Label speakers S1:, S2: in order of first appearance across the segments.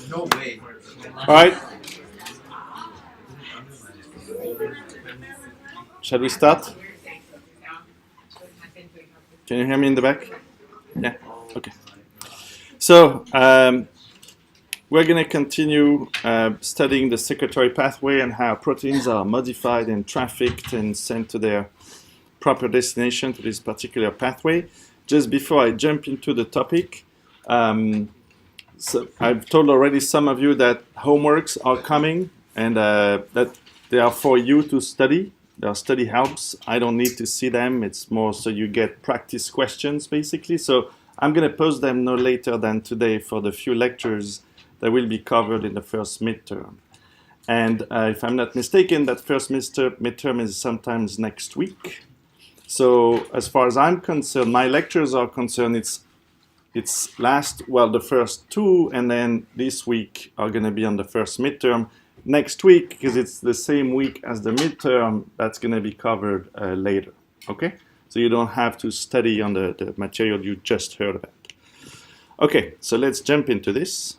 S1: No way.
S2: All right. Shall we start? Can you hear me in the back? Yeah. Okay. So we're going to continue studying the secretory pathway and how proteins are modified and trafficked and sent to their proper destination to this particular pathway. Just before I jump into the topic, so I've told already some of you that homeworks are coming and that they are for you to study. They are study helps. I don't need to see them. It's more so you get practice questions, basically. So I'm going to post them no later than today for the few lectures that will be covered in the first midterm. And if I'm not mistaken, that first midterm is sometimes next week. So as far as I'm concerned, my lectures are concerned, it's the first two, and then this week are going to be on the first midterm. Next week, because it's the same week as the midterm, that's going to be covered later. Okay? So you don't have to study on the material you just heard about. Okay, so let's jump into this.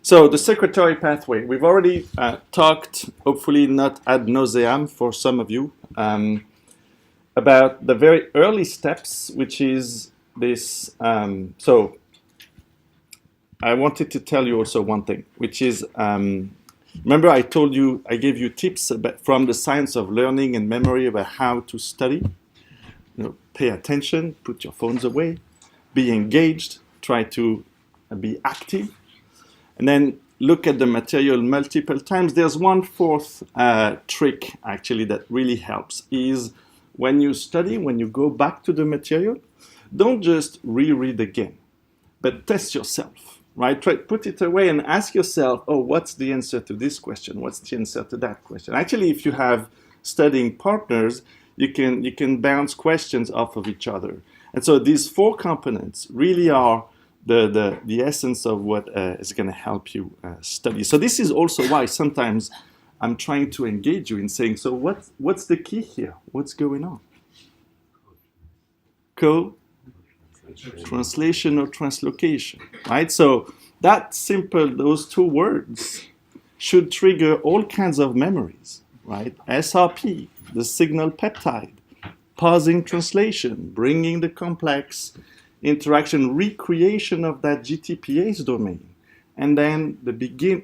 S2: So the secretory pathway, we've already talked, hopefully not ad nauseam for some of you, about the very early steps, which is this. So I wanted to tell you also one thing, which is, remember I told you, I gave you tips from the science of learning and memory about how to study. Pay attention, put your phones away, be engaged, try to be active, and then look at the material multiple times. There's one fourth trick actually that really helps is when you study, when you go back to the material, don't just reread again, but test yourself. Right? Put it away and ask yourself, oh, what's the answer to this question? What's the answer to that question? Actually, if you have studying partners, you can bounce questions off of each other. And so these four components really are the essence of what is going to help you study. So this is also why sometimes I'm trying to engage you in saying, so what's the key here? What's going on? Translation or translocation, right? So that simple, those two words should trigger all kinds of memories, right? SRP, the signal peptide, pausing translation, bringing the complex interaction, recreation of that GTPase domain, and then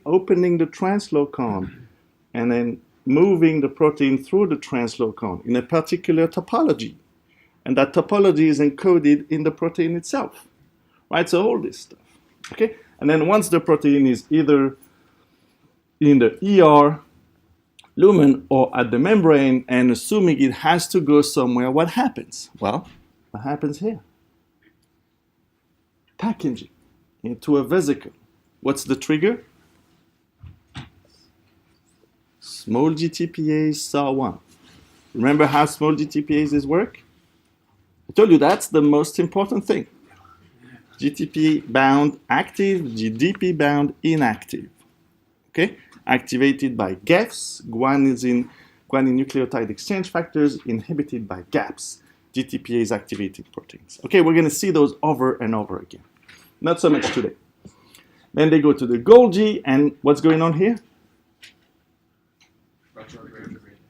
S2: opening the translocon, and then moving the protein through the translocon in a particular topology. And that topology is encoded in the protein itself, right? So all this stuff, okay? And then once the protein is either in the ER, lumen, or at the membrane, and assuming it has to go somewhere, what happens? Well, what happens here? Packaging into a vesicle. What's the trigger? Small GTPase SAR1. Remember how small GTPases work? I told you that's the most important thing. GTP bound active, GDP bound inactive. Okay? Activated by GEFs, guanine nucleotide exchange factors, inhibited by GAPs, GTPase activated proteins. Okay, we're going to see those over and over again. Not so much today. Then they go to the Golgi, and what's going on here?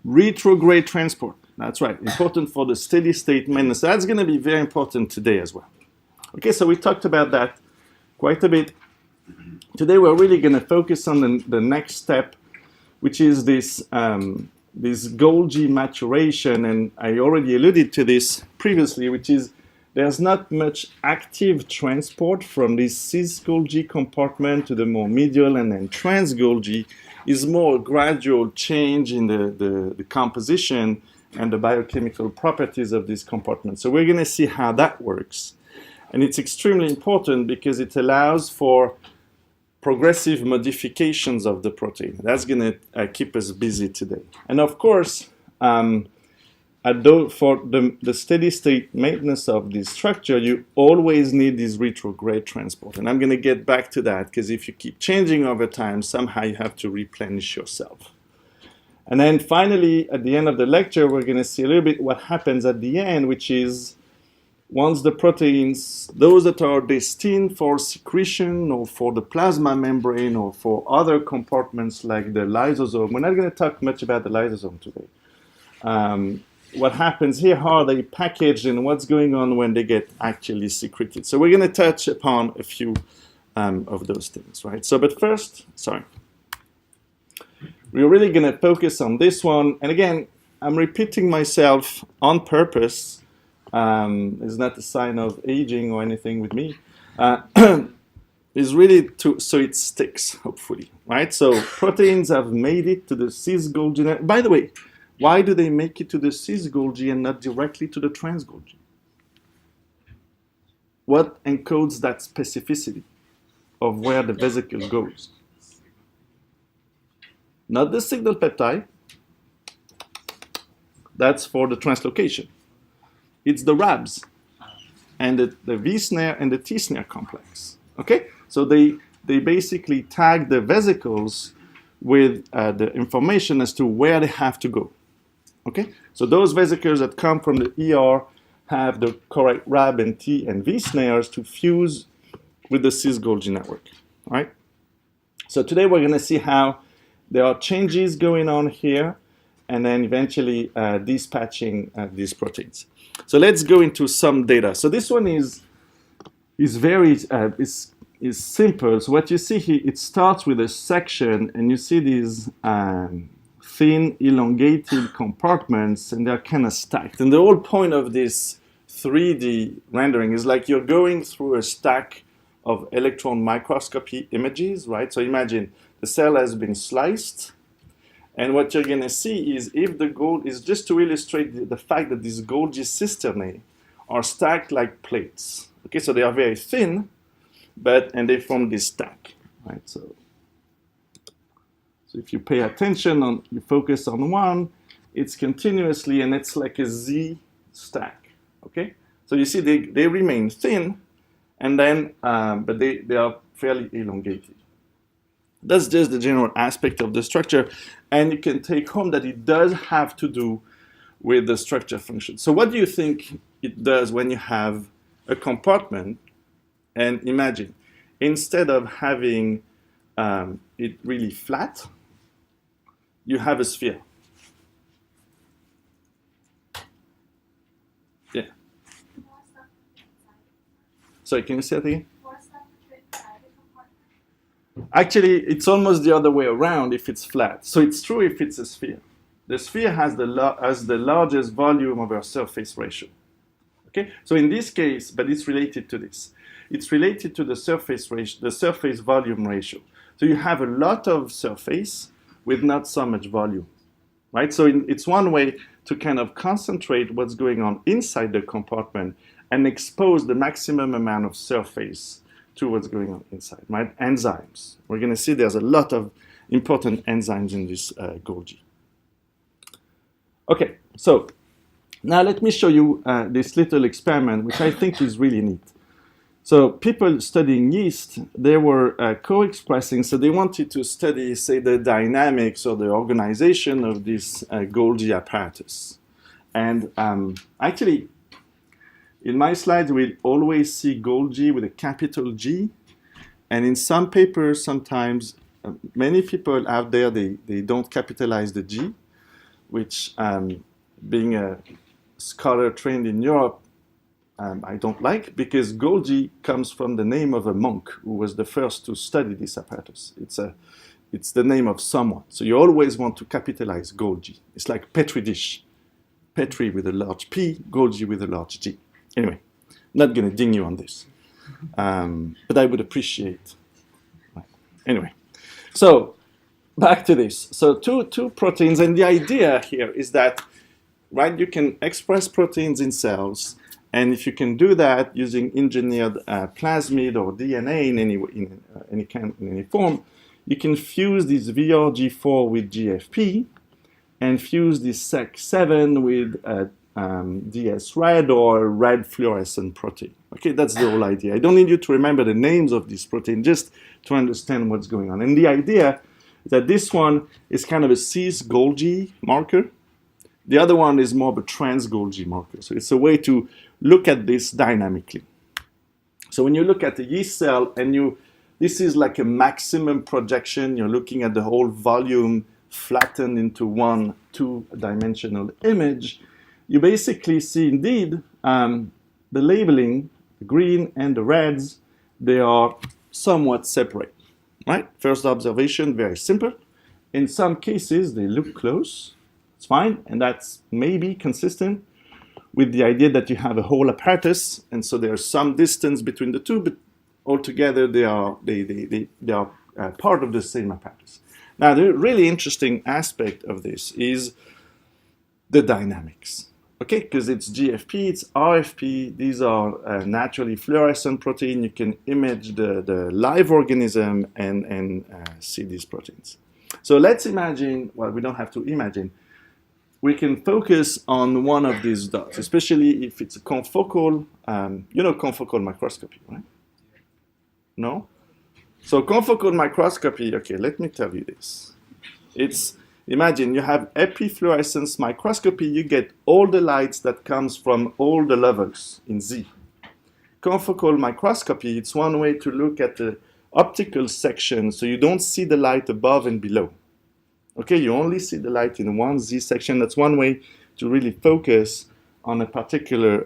S2: Retrograde transport. That's right, important for the steady state maintenance. That's going to be very important today as well. Okay, so we talked about that quite a bit. Today we're really going to focus on the next step, which is this Golgi maturation, and I already alluded to this previously, which is there's not much active transport from this cis Golgi compartment to the more medial, and then trans Golgi is more gradual change in the composition and the biochemical properties of this compartment. So we're going to see how that works. And it's extremely important because it allows for progressive modifications of the protein. That's going to keep us busy today. And of course, for the steady state maintenance of this structure, you always need this retrograde transport. And I'm going to get back to that because if you keep changing over time, somehow you have to replenish yourself. And then finally, at the end of the lecture, we're going to see a little bit what happens at the end, which is once the proteins, those that are destined for secretion or for the plasma membrane or for other compartments like the lysosome. We're not going to talk much about the lysosome today. What happens here, how are they packaged, and what's going on when they get actually secreted. So we're going to touch upon a few of those things, right? So, but first, we're really going to focus on this one. And again, I'm repeating myself on purpose. It's not a sign of aging or anything with me. It's really so it sticks, hopefully, right? So proteins have made it to the cis-Golgi. By the way, why do they make it to the cis-Golgi and not directly to the trans-Golgi? What encodes that specificity of where the vesicle goes? Not the signal peptide. That's for the translocation. It's the RABs and the V snare and the T snare complex. Okay, so they basically tag the vesicles with the information as to where they have to go. Okay, so those vesicles that come from the ER have the correct RAB and T and V snares to fuse with the cis-Golgi network. All right. So today we're going to see how there are changes going on here, and then eventually dispatching these proteins. So let's go into some data. So this one is very simple. So what you see here, it starts with a section, and you see these thin, elongated compartments, and they're kind of stacked. And the whole point of this 3D rendering is like you're going through a stack of electron microscopy images, right? So imagine the cell has been sliced, and what you're going to see is if the gold is just to illustrate the fact that these Golgi cisternae are stacked like plates. Okay, so they are very thin, and they form this stack, right? So if you pay attention, you focus on one, it's continuously, and it's like a Z stack, okay? So you see they remain thin, and then, but they are fairly elongated. That's just the general aspect of the structure, and you can take home that it does have to do with the structure function. So what do you think it does when you have a compartment, and imagine, instead of having it really flat, you have a sphere. Yeah. Sorry, can you say that again? Actually, it's almost the other way around if it's flat. So it's true if it's a sphere. The sphere has the largest volume over surface ratio. Okay, so in this case, but it's related to this. It's related to the surface ratio, the surface volume ratio. So you have a lot of surface with not so much volume, right? So it's one way to kind of concentrate what's going on inside the compartment and expose the maximum amount of surface to what's going on inside, right? Enzymes. We're going to see there's a lot of important enzymes in this Golgi. Okay, so now let me show you this little experiment, which I think is really neat. So people studying yeast, they were co-expressing, so they wanted to study, say, the dynamics or the organization of this Golgi apparatus. And actually, in my slides, we'll always see Golgi with a capital G. And in some papers, sometimes, many people out there, they don't capitalize the G, which being a scholar trained in Europe, I don't like, because Golgi comes from the name of a monk who was the first to study this apparatus. It's the name of someone. So you always want to capitalize Golgi. It's like Petri dish. Petri with a large P, Golgi with a large G. Anyway, not going to ding you on this. But I would appreciate. Anyway, so back to this. So two proteins, and the idea here is that, right, you can express proteins in cells, and if you can do that using engineered plasmid or DNA in any form, you can fuse this VRG4 with GFP and fuse this SEC7 with DS red or red fluorescent protein. Okay, that's the whole idea. I don't need you to remember the names of this protein, just to understand what's going on. And the idea that this one is kind of a cis-Golgi marker. The other one is more of a trans-Golgi marker. So it's a way to look at this dynamically. So when you look at the yeast cell and this is like a maximum projection, you're looking at the whole volume flattened into one two-dimensional image, you basically see indeed the labeling, the green and the reds, they are somewhat separate, right? First observation, very simple. In some cases, they look close. It's fine, and that's maybe consistent with the idea that you have a whole apparatus, and so there's some distance between the two, but altogether they are part of the same apparatus. Now, the really interesting aspect of this is the dynamics, okay? Because it's GFP, it's RFP. These are naturally fluorescent protein. You can image the live organism and see these proteins. So let's imagine, well, we don't have to imagine. We can focus on one of these dots, especially if it's a confocal, confocal microscopy, right? No? So confocal microscopy, okay, let me tell you this. Imagine you have epifluorescence microscopy, you get all the lights that comes from all the levels in Z. Confocal microscopy, it's one way to look at the optical section, so you don't see the light above and below. Okay, you only see the light in one Z section. That's one way to really focus on a particular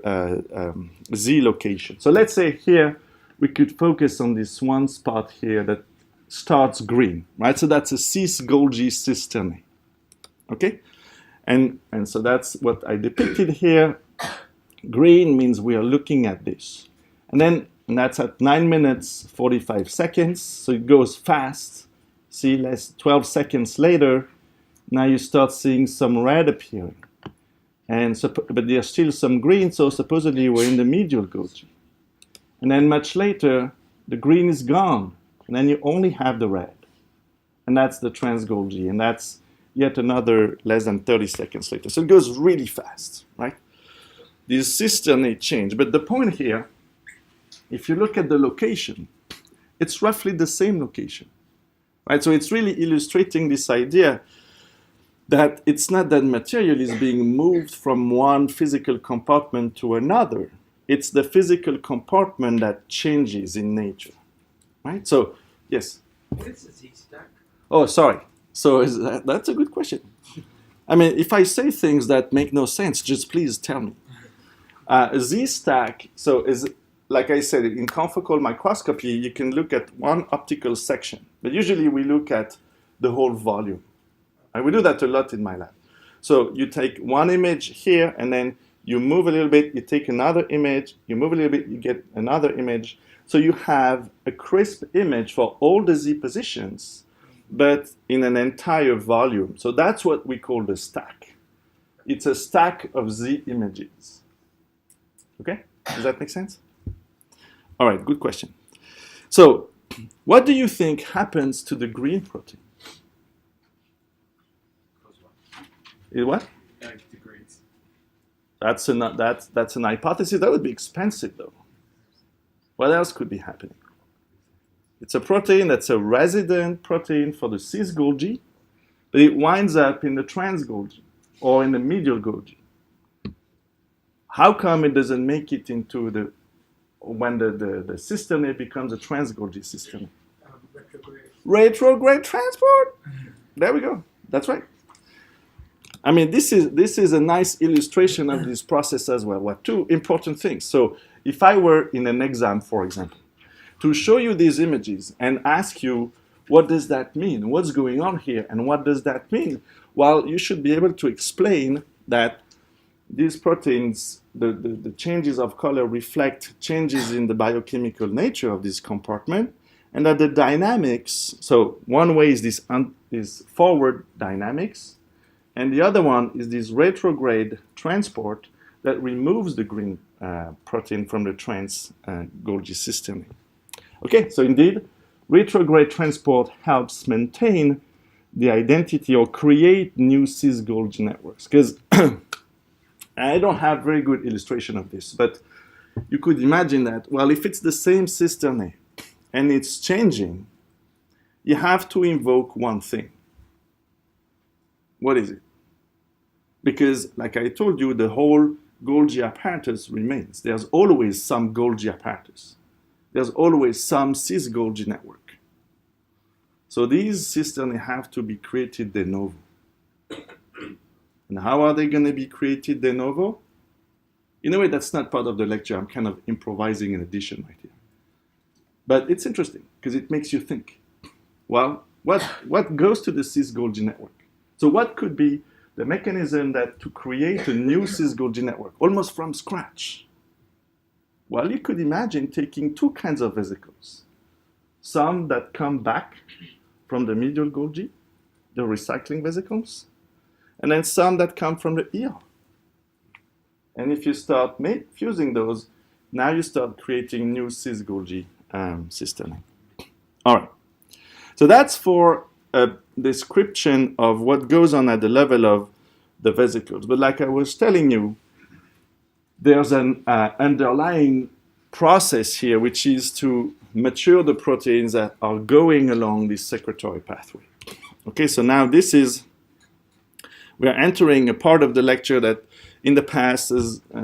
S2: Z location. So let's say here we could focus on this one spot here that starts green, right? So that's a cis-Golgi cistern. Okay, and so that's what I depicted here. Green means we are looking at this, and that's at 9 minutes 45 seconds. So it goes fast. See, 12 seconds later, now you start seeing some red appearing. But there's still some green, so supposedly we're in the medial Golgi. And then much later, the green is gone, and then you only have the red. And that's the trans Golgi, and that's yet another less than 30 seconds later. So it goes really fast, right? These cisternae change, but the point here, if you look at the location, it's roughly the same location. Right, so it's really illustrating this idea that it's not that material is being moved from one physical compartment to another. It's the physical compartment that changes in nature. Right? So, yes?
S1: What is a Z-stack?
S2: Oh, sorry. So that's a good question. I mean, if I say things that make no sense, just please tell me. A Z-stack, so is, like I said, in confocal microscopy, you can look at one optical section. But usually we look at the whole volume. And we do that a lot in my lab. So you take one image here, and then you move a little bit, you take another image, you move a little bit, you get another image. So you have a crisp image for all the Z positions, but in an entire volume. So that's what we call the stack. It's a stack of Z images. Okay? Does that make sense? All right, good question. So, what do you think happens to the green protein? It what?
S1: Degrades.
S2: That's an hypothesis. That would be expensive, though. What else could be happening? It's a protein that's a resident protein for the cis-Golgi, but it winds up in the trans-Golgi or in the medial Golgi. How come it doesn't make it into when the cisternae becomes a trans-Golgi cisternae? Retrograde transport. There we go. That's right. I mean, this is a nice illustration of this process as well. What two important things. So if I were in an exam, for example, to show you these images and ask you, what does that mean? What's going on here? And what does that mean? Well, you should be able to explain that these proteins, the changes of color reflect changes in the biochemical nature of this compartment, and that the dynamics, so one way is this forward dynamics, and the other one is this retrograde transport that removes the green protein from the trans Golgi system. Okay, so indeed, retrograde transport helps maintain the identity or create new cis-Golgi networks. Because I don't have very good illustration of this, but you could imagine that, well, if it's the same cisternae and it's changing, you have to invoke one thing. What is it? Because, like I told you, the whole Golgi apparatus remains. There's always some Golgi apparatus. There's always some cis-Golgi network. So these cisternae have to be created de novo. And how are they going to be created de novo? In a way, that's not part of the lecture. I'm kind of improvising an addition right here. But it's interesting because it makes you think. Well, what goes to the cis-Golgi network? So what could be the mechanism that to create a new cis-Golgi network, almost from scratch? Well, you could imagine taking two kinds of vesicles. Some that come back from the medial Golgi, the recycling vesicles, and then some that come from the ER. And if you start fusing those, now you start creating new cis-Golgi cisternae. All right. So that's for a description of what goes on at the level of the vesicles. But like I was telling you, there's an underlying process here, which is to mature the proteins that are going along this secretory pathway. Okay, so now we're entering a part of the lecture that in the past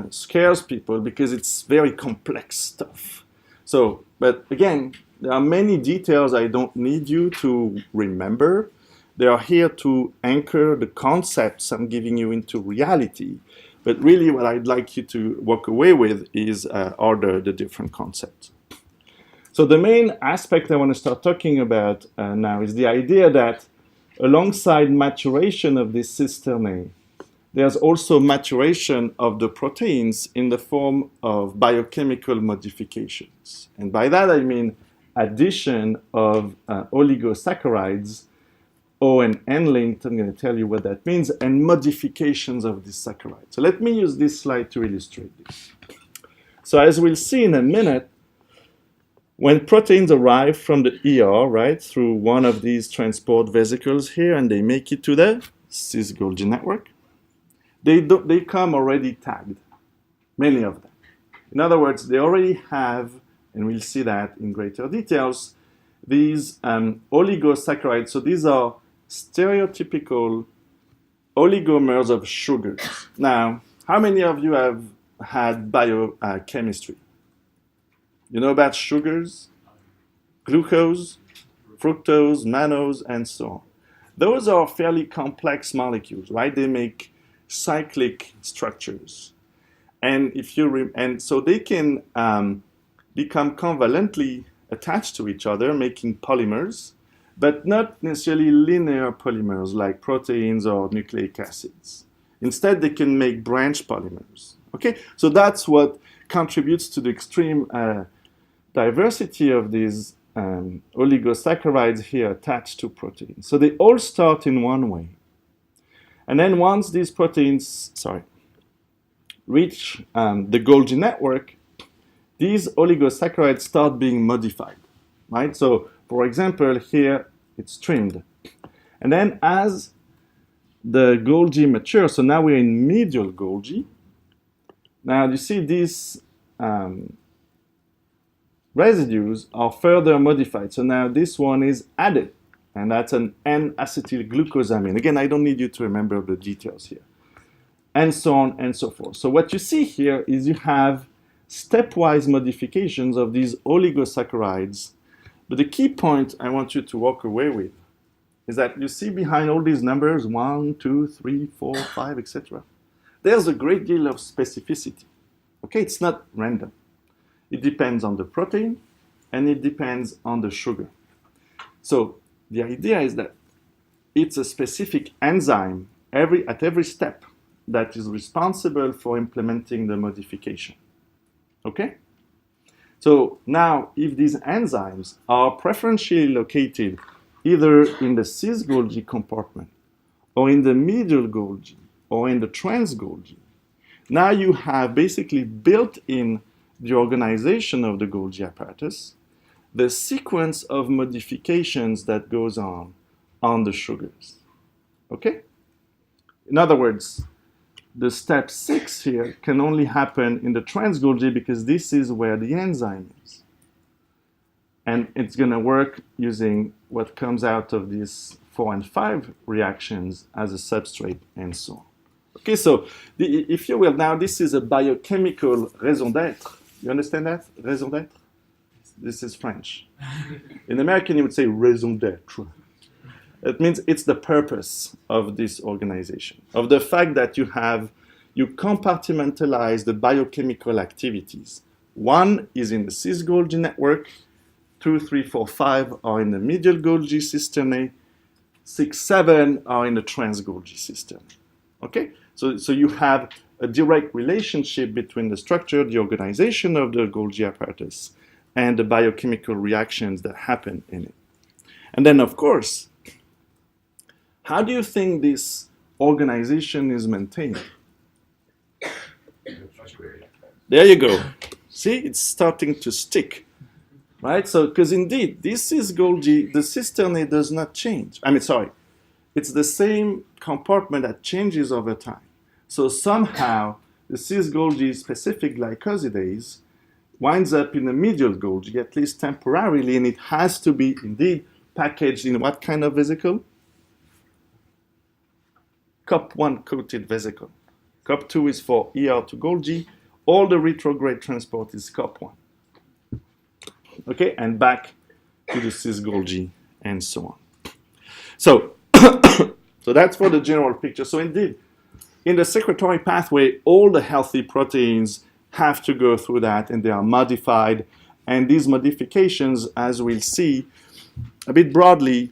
S2: scares people because it's very complex stuff. So, but again, there are many details I don't need you to remember. They are here to anchor the concepts I'm giving you into reality. But really what I'd like you to walk away with is are the different concepts. So the main aspect I want to start talking about now is the idea that alongside maturation of this cisternae, there's also maturation of the proteins in the form of biochemical modifications. And by that I mean addition of oligosaccharides, O and N-linked, I'm going to tell you what that means, and modifications of this saccharide. So let me use this slide to illustrate this. So as we'll see in a minute, when proteins arrive from the ER, right, through one of these transport vesicles here, and they make it to the cis-Golgi network, they come already tagged, many of them. In other words, they already have, and we'll see that in greater details, these oligosaccharides. So these are stereotypical oligomers of sugars. Now, how many of you have had biochemistry? You know about sugars, glucose, fructose, mannose, and so on. Those are fairly complex molecules, right? They make cyclic structures. And so they can become covalently attached to each other, making polymers, but not necessarily linear polymers like proteins or nucleic acids. Instead, they can make branch polymers. Okay, so that's what contributes to the extreme diversity of these oligosaccharides here attached to proteins. So they all start in one way. And then once these proteins, reach the Golgi network, these oligosaccharides start being modified, right? So, for example, here it's trimmed. And then as the Golgi matures, so now we're in medial Golgi. Now you see these residues are further modified. So now this one is added, and that's an N-acetylglucosamine. Again, I don't need you to remember the details here. And so on and so forth. So what you see here is you have stepwise modifications of these oligosaccharides. But the key point I want you to walk away with is that you see behind all these numbers, 1, 2, 3, 4, 5, etc. There's a great deal of specificity. Okay, it's not random. It depends on the protein and it depends on the sugar. So the idea is that it's a specific enzyme at every step that is responsible for implementing the modification. Okay? So now, if these enzymes are preferentially located either in the cis-Golgi compartment or in the medial Golgi or in the trans-Golgi, now you have basically built in the organization of the Golgi apparatus the sequence of modifications that goes on the sugars. Okay? In other words, the step 6 here can only happen in the trans-Golgi because this is where the enzyme is. And it's going to work using what comes out of these 4 and 5 reactions as a substrate and so on. Okay, so if you will, now this is a biochemical raison d'être. You understand that? Raison d'être? This is French. In American, you would say raison d'être. It means it's the purpose of this organization, of the fact that you compartmentalize the biochemical activities. 1 is in the cis-Golgi network, 2, 3, 4, 5 are in the medial Golgi cisternae, 6, 7 are in the trans-Golgi cisternae. Okay? So you have a direct relationship between the structure, the organization of the Golgi apparatus, and the biochemical reactions that happen in it. And then, of course, how do you think this organization is maintained? There you go. See, it's starting to stick, right? So, because indeed, this is Golgi, the cisternae does not change. It's the same compartment that changes over time. So somehow, the cis-Golgi specific glycosidase winds up in the medial Golgi, at least temporarily, and it has to be indeed packaged in what kind of vesicle? COP1 coated vesicle. COP2 is for ER to Golgi. All the retrograde transport is COP1. Okay, and back to the cis-Golgi and so on. So, so that's for the general picture. So indeed, in the secretory pathway, all the healthy proteins have to go through that, and they are modified. And these modifications, as we'll see a bit broadly,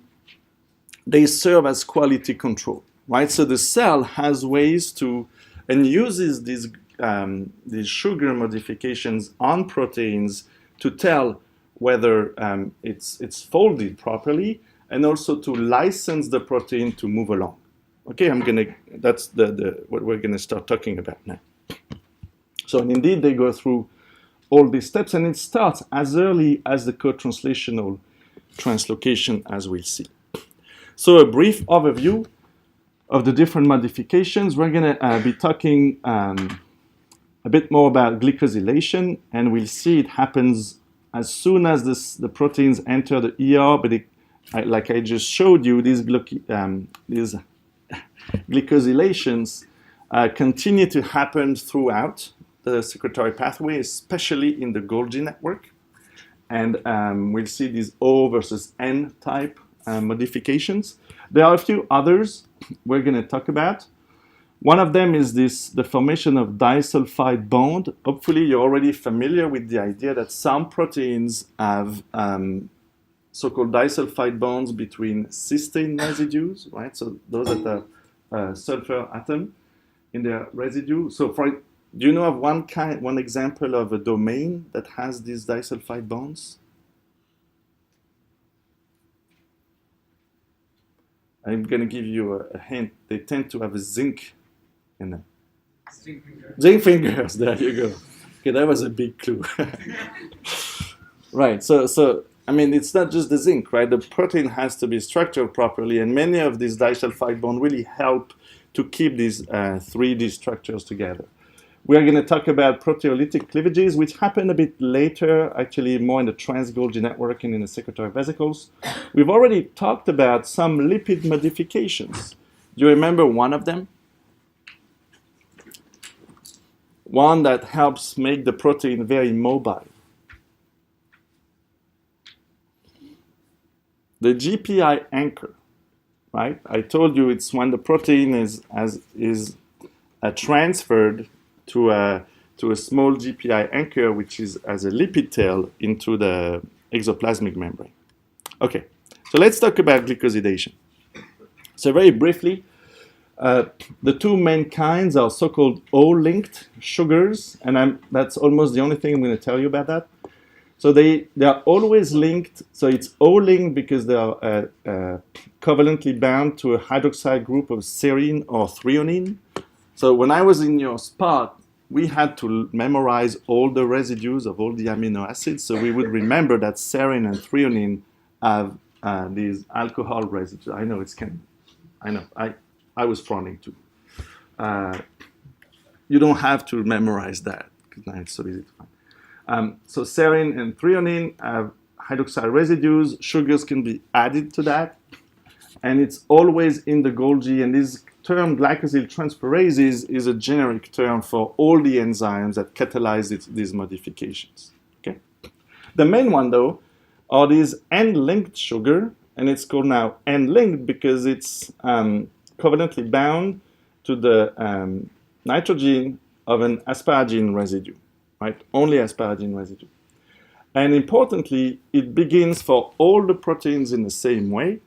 S2: they serve as quality control, right? So the cell has ways to, and uses these sugar modifications on proteins to tell whether it's folded properly, and also to license the protein to move along. Okay, that's what we're gonna start talking about now. So indeed, they go through all these steps, and it starts as early as the co-translational translocation, as we'll see. So a brief overview of the different modifications. We're gonna be talking a bit more about glycosylation, and we'll see it happens as soon as the proteins enter the ER, but like I just showed you, these glycosylations continue to happen throughout the secretory pathway, especially in the Golgi network. And we'll see these O versus N type modifications. There are a few others we're going to talk about. One of them is the formation of disulfide bond. Hopefully you're already familiar with the idea that some proteins have so-called disulfide bonds between cysteine residues, right? So those that have sulfur atom in their residue. So do you know of one example of a domain that has these disulfide bonds? I'm going to give you a hint. They tend to have a zinc in them.
S1: Zinc fingers.
S2: Zinc fingers, there you go. Okay, that was a big clue. Right, so I mean, it's not just the zinc, right? The protein has to be structured properly, and many of these disulfide bonds really help to keep these 3D structures together. We are going to talk about proteolytic cleavages, which happen a bit later, actually more in the trans-Golgi network and in the secretory vesicles. We've already talked about some lipid modifications. Do you remember one of them? One that helps make the protein very mobile. The GPI anchor, right? I told you it's when the protein is transferred to a small GPI anchor, which is as a lipid tail into the exoplasmic membrane. Okay, so let's talk about glycosylation. So very briefly, the two main kinds are so-called O-linked sugars, and that's almost the only thing I'm going to tell you about that. So they are always linked. So it's O-linked because they are covalently bound to a hydroxide group of serine or threonine. So when I was in your spot, we had to memorize all the residues of all the amino acids, so we would remember that serine and threonine have these alcohol residues. I know I was frowning too. You don't have to memorize that, because now it's so easy to find. So serine and threonine have hydroxyl residues, sugars can be added to that, and it's always in the Golgi. And this term glycosyl transferases is a generic term for all the enzymes that catalyze these modifications. Okay? The main one, though, are these end-linked sugar, and it's called now end-linked because it's covalently bound to the nitrogen of an asparagine residue, right? Only asparagine residue. And importantly, it begins for all the proteins in the same way,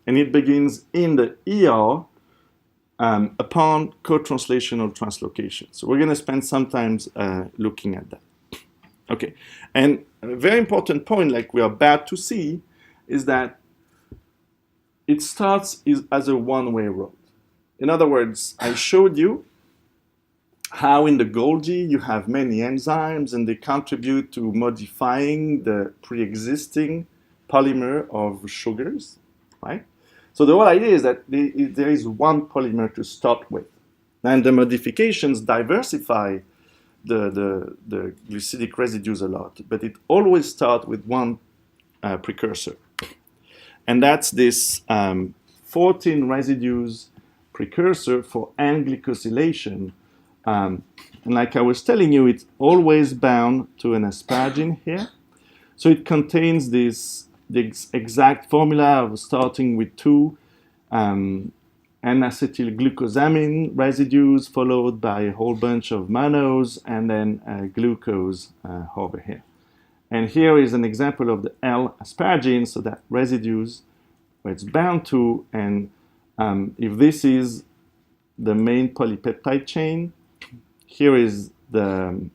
S2: and it begins in the ER upon co-translational translocation. So we're going to spend some time looking at that. Okay, and a very important point, like we are about to see, is that it starts as a one-way road. In other words, I showed you how in the Golgi you have many enzymes and they contribute to modifying the pre-existing polymer of sugars, right? So the whole idea is that there is one polymer to start with. And the modifications diversify the glycidic residues a lot, but it always starts with one precursor. And that's this 14 residues precursor for N-glycosylation. And like I was telling you, it's always bound to an asparagine here. So it contains the exact formula of starting with two N-acetylglucosamine residues followed by a whole bunch of monos and then glucose over here. And here is an example of the L-asparagine, so that residues where it's bound to, and if this is the main polypeptide chain, here is the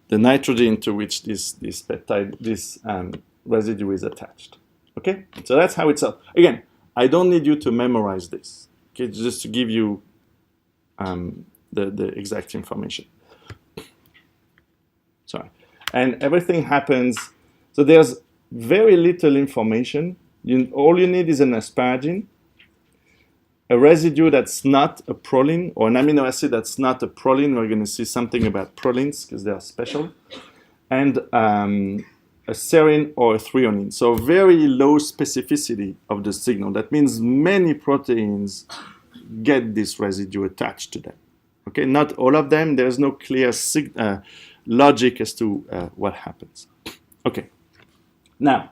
S2: nitrogen to which this residue is attached. Okay, so that's how it's up. Again, I don't need you to memorize this. Okay, just to give you the exact information. Sorry, and everything happens. So there's very little information. All you need is an asparagine, a residue that's not a proline, or an amino acid that's not a proline. We're going to see something about prolines because they are special, and a serine or a threonine. So very low specificity of the signal. That means many proteins get this residue attached to them. Okay, not all of them. There's no clear logic as to what happens. Okay, now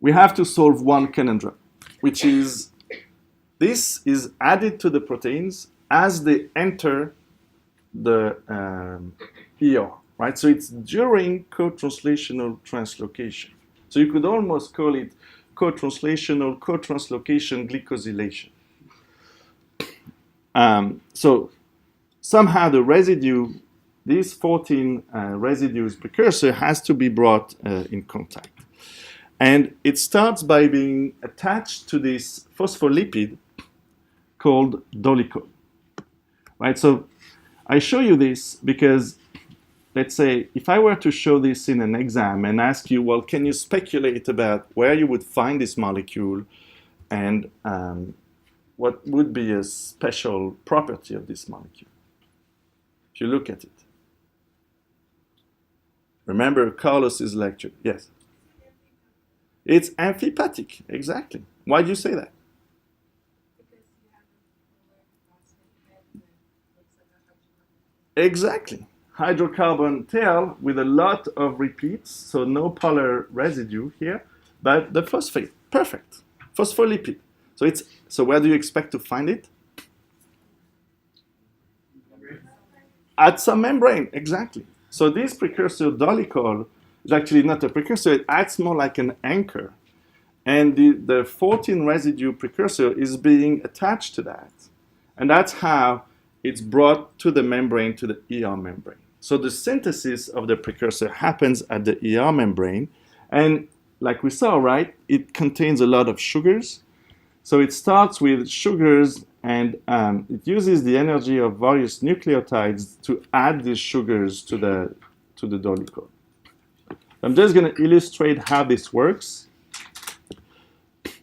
S2: we have to solve one conundrum, which is this is added to the proteins as they enter the ER, right? So it's during co-translational translocation. So you could almost call it co-translational, co-translocation glycosylation. So somehow the residue, these 14 residues precursor has to be brought in contact. And it starts by being attached to this phospholipid called dolicol. Right? So I show you this because, let's say, if I were to show this in an exam and ask you, well, can you speculate about where you would find this molecule and what would be a special property of this molecule? If you look at it. Remember Carlos's lecture? Yes. It's amphipathic, exactly. Why do you say that? Exactly. Hydrocarbon tail with a lot of repeats, so no polar residue here, but the phosphate, perfect. Phospholipid. So where do you expect to find it? At some membrane, exactly. So this precursor dolicol is actually not a precursor, it acts more like an anchor. And the 14 residue precursor is being attached to that. And that's how it's brought to the membrane, to the ER membrane. So the synthesis of the precursor happens at the ER membrane. And like we saw, right, it contains a lot of sugars. So it starts with sugars and it uses the energy of various nucleotides to add these sugars to the dolicol. I'm just going to illustrate how this works.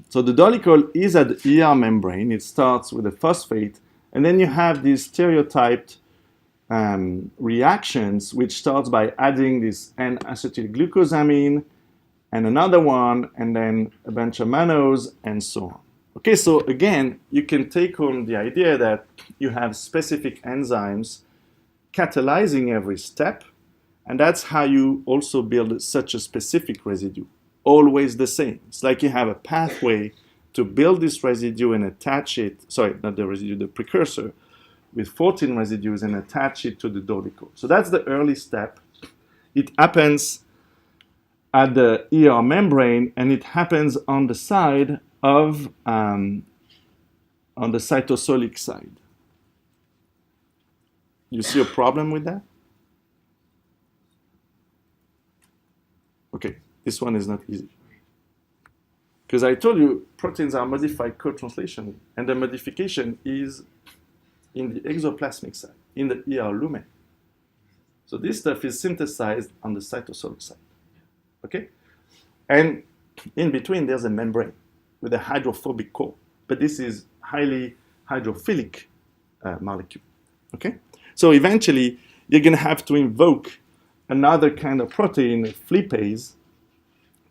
S2: So the dolicol is at the ER membrane. It starts with a phosphate, and then you have these stereotyped reactions, which starts by adding this N-acetylglucosamine and another one, and then a bunch of mannose, and so on. Okay, so again, you can take home the idea that you have specific enzymes catalyzing every step, and that's how you also build such a specific residue. Always the same. It's like you have a pathway to build this residue and attach it, sorry, not the residue, the precursor, with 14 residues and attach it to the dolicho. So that's the early step. It happens at the ER membrane, and it happens on the side of, on the cytosolic side. You see a problem with that? Okay, this one is not easy. Because I told you proteins are modified co-translationally, and the modification is in the exoplasmic side, in the ER lumen. So this stuff is synthesized on the cytosolic side. Okay? And in between, there's a membrane with a hydrophobic core. But this is highly hydrophilic molecule. Okay? So eventually, you're going to have to invoke another kind of protein, flippase,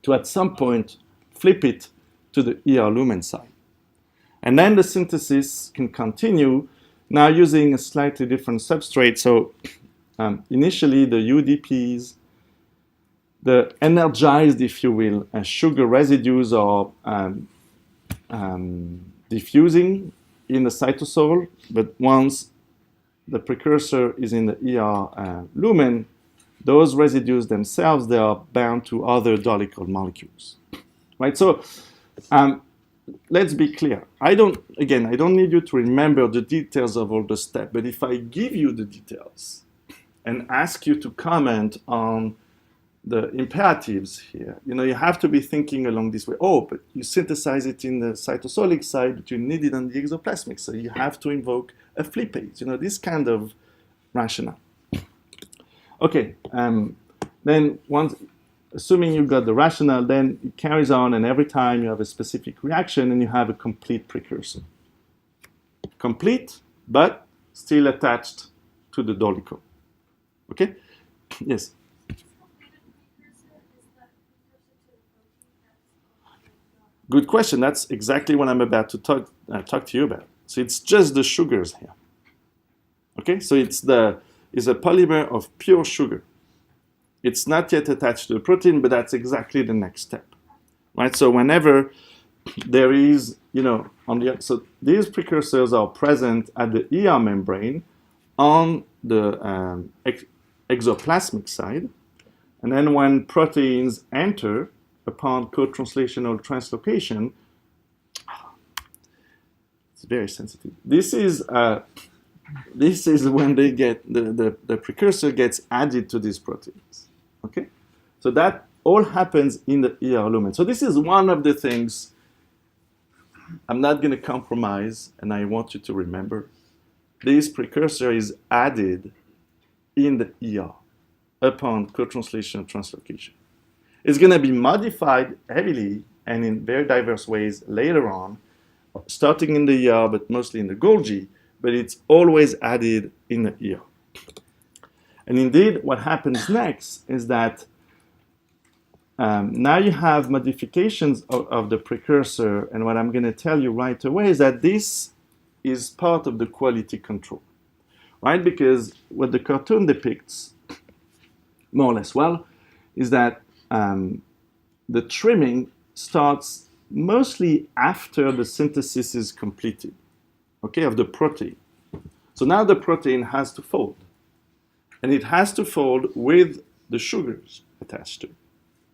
S2: to at some point flip it to the ER lumen side. And then the synthesis can continue, now using a slightly different substrate. So initially, the UDPs, the energized, if you will, sugar residues are diffusing in the cytosol, but once the precursor is in the ER lumen, those residues themselves, they are bound to other dolichal molecules, right? So let's be clear. I don't need you to remember the details of all the steps, but if I give you the details and ask you to comment on the imperatives here, you have to be thinking along this way. Oh, but you synthesize it in the cytosolic side, but you need it on the exoplasmic, so you have to invoke a flippase. This kind of rationale. Okay, then once, assuming you got the rationale, then it carries on, and every time you have a specific reaction, and you have a complete precursor. Complete, but still attached to the dolicho. Okay? Yes? Good question. That's exactly what I'm about to talk to you about. So it's just the sugars here. Okay? So it's a polymer of pure sugar. It's not yet attached to the protein, but that's exactly the next step, right? So whenever there is, so these precursors are present at the ER membrane on the exoplasmic side, and then when proteins enter upon co-translational translocation, it's very sensitive. This is when they get the precursor gets added to these proteins. Okay, so that all happens in the ER lumen. So this is one of the things I'm not going to compromise, and I want you to remember. This precursor is added in the ER upon co-translational translocation. It's going to be modified heavily and in very diverse ways later on, starting in the ER, but mostly in the Golgi, but it's always added in the ER. And indeed, what happens next is that now you have modifications of the precursor, and what I'm going to tell you right away is that this is part of the quality control, right? Because what the cartoon depicts, more or less well, is that the trimming starts mostly after the synthesis is completed, okay, of the protein. So now the protein has to fold. And it has to fold with the sugars attached to it.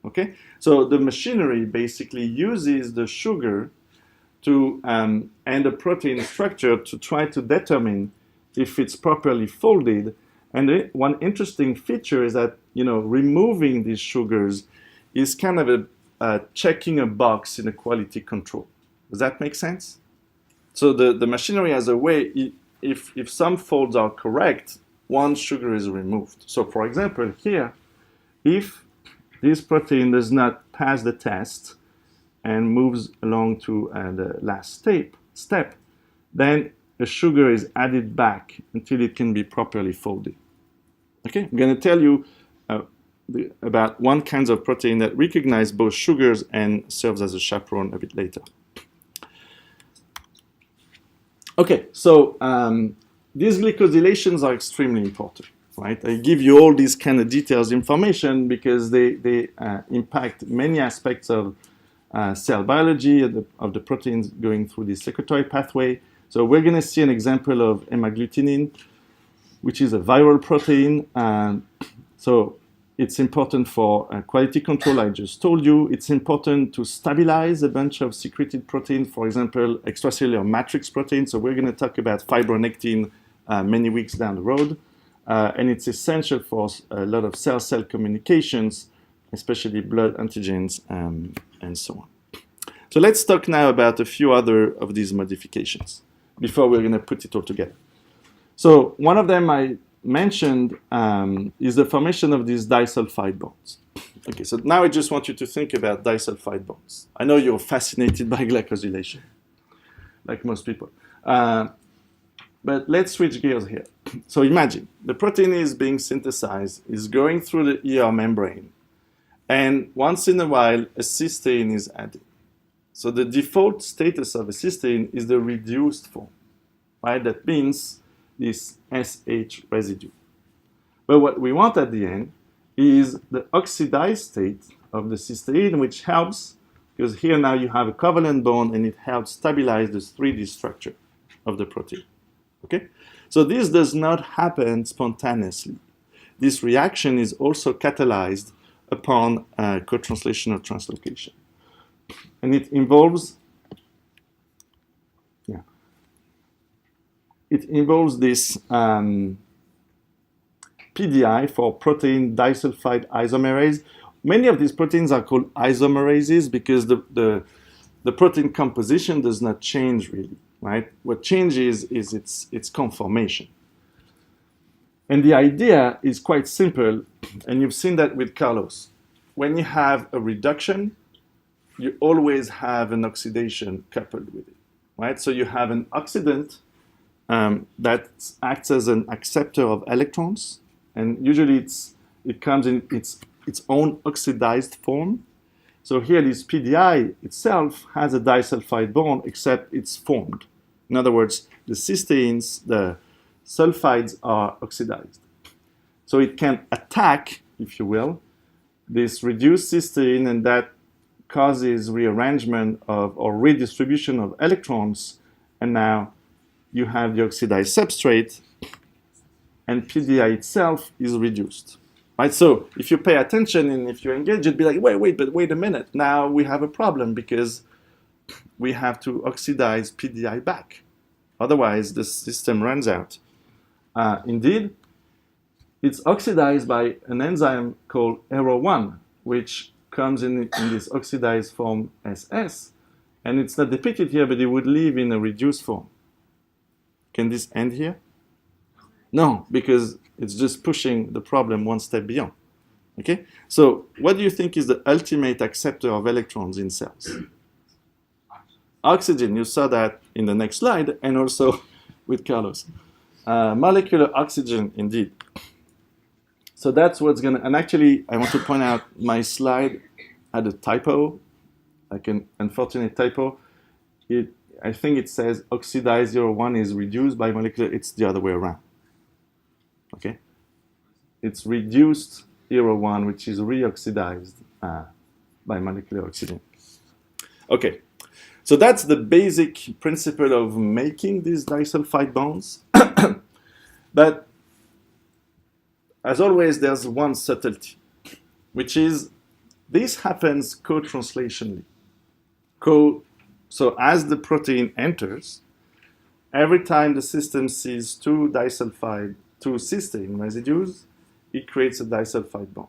S2: Okay? So the machinery basically uses the sugar to and the protein structure to try to determine if it's properly folded. And one interesting feature is that, removing these sugars is kind of checking a box in a quality control. Does that make sense? So the machinery has a way, if some folds are correct, one sugar is removed. So for example, here, if this protein does not pass the test and moves along to the last step, then a sugar is added back until it can be properly folded. Okay, I'm going to tell you about one kind of protein that recognizes both sugars and serves as a chaperone a bit later. Okay, so these glycosylations are extremely important, right? I give you all these kind of details information because they impact many aspects of cell biology of the proteins going through the secretory pathway. So we're going to see an example of hemagglutinin, which is a viral protein. So it's important for quality control, I just told you. It's important to stabilize a bunch of secreted proteins, for example, extracellular matrix proteins. So we're going to talk about fibronectin many weeks down the road. And it's essential for a lot of cell-cell communications, especially blood antigens and so on. So let's talk now about a few other of these modifications before we're going to put it all together. So one of them I mentioned is the formation of these disulfide bonds. Okay, so now I just want you to think about disulfide bonds. I know you're fascinated by glycosylation, like most people. But let's switch gears here. So imagine the protein is being synthesized, is going through the ER membrane, and once in a while a cysteine is added. So the default status of a cysteine is the reduced form, right? That means this SH residue. But what we want at the end is the oxidized state of the cysteine, which helps, because here now you have a covalent bond and it helps stabilize the 3D structure of the protein. Okay? So this does not happen spontaneously. This reaction is also catalyzed upon co-translational translocation. And it involves this PDI for protein disulfide isomerase. Many of these proteins are called isomerases because the protein composition does not change really, right? What changes is its conformation. And the idea is quite simple, and you've seen that with Carlos. When you have a reduction, you always have an oxidation coupled with it, right? So you have an oxidant that acts as an acceptor of electrons, and usually it comes in its own oxidized form. So here this PDI itself has a disulfide bond, except it's formed. In other words, the cysteines, the sulfides are oxidized. So it can attack, if you will, this reduced cysteine, and that causes rearrangement of or redistribution of electrons, and now you have the oxidized substrate, and PDI itself is reduced. Right? So if you pay attention and if you engage, you'd be like, wait a minute. Now we have a problem because we have to oxidize PDI back. Otherwise, the system runs out. Indeed, it's oxidized by an enzyme called ARO1, which comes in this oxidized form SS, and it's not depicted here, but it would live in a reduced form. Can this end here? No, because it's just pushing the problem one step beyond. Okay? So what do you think is the ultimate acceptor of electrons in cells? Oxygen. You saw that in the next slide, and also with Carlos. Molecular oxygen, indeed. So that's what's going to, and actually I want to point out my slide had a typo, like an unfortunate typo. I think it says oxidized 01 is reduced by molecular, it's the other way around. Okay? It's reduced 01, which is reoxidized by molecular oxygen. Okay, so that's the basic principle of making these disulfide bonds. But as always, there's one subtlety, which is this happens co-translationally. So as the protein enters, every time the system sees two cysteine residues, it creates a disulfide bond.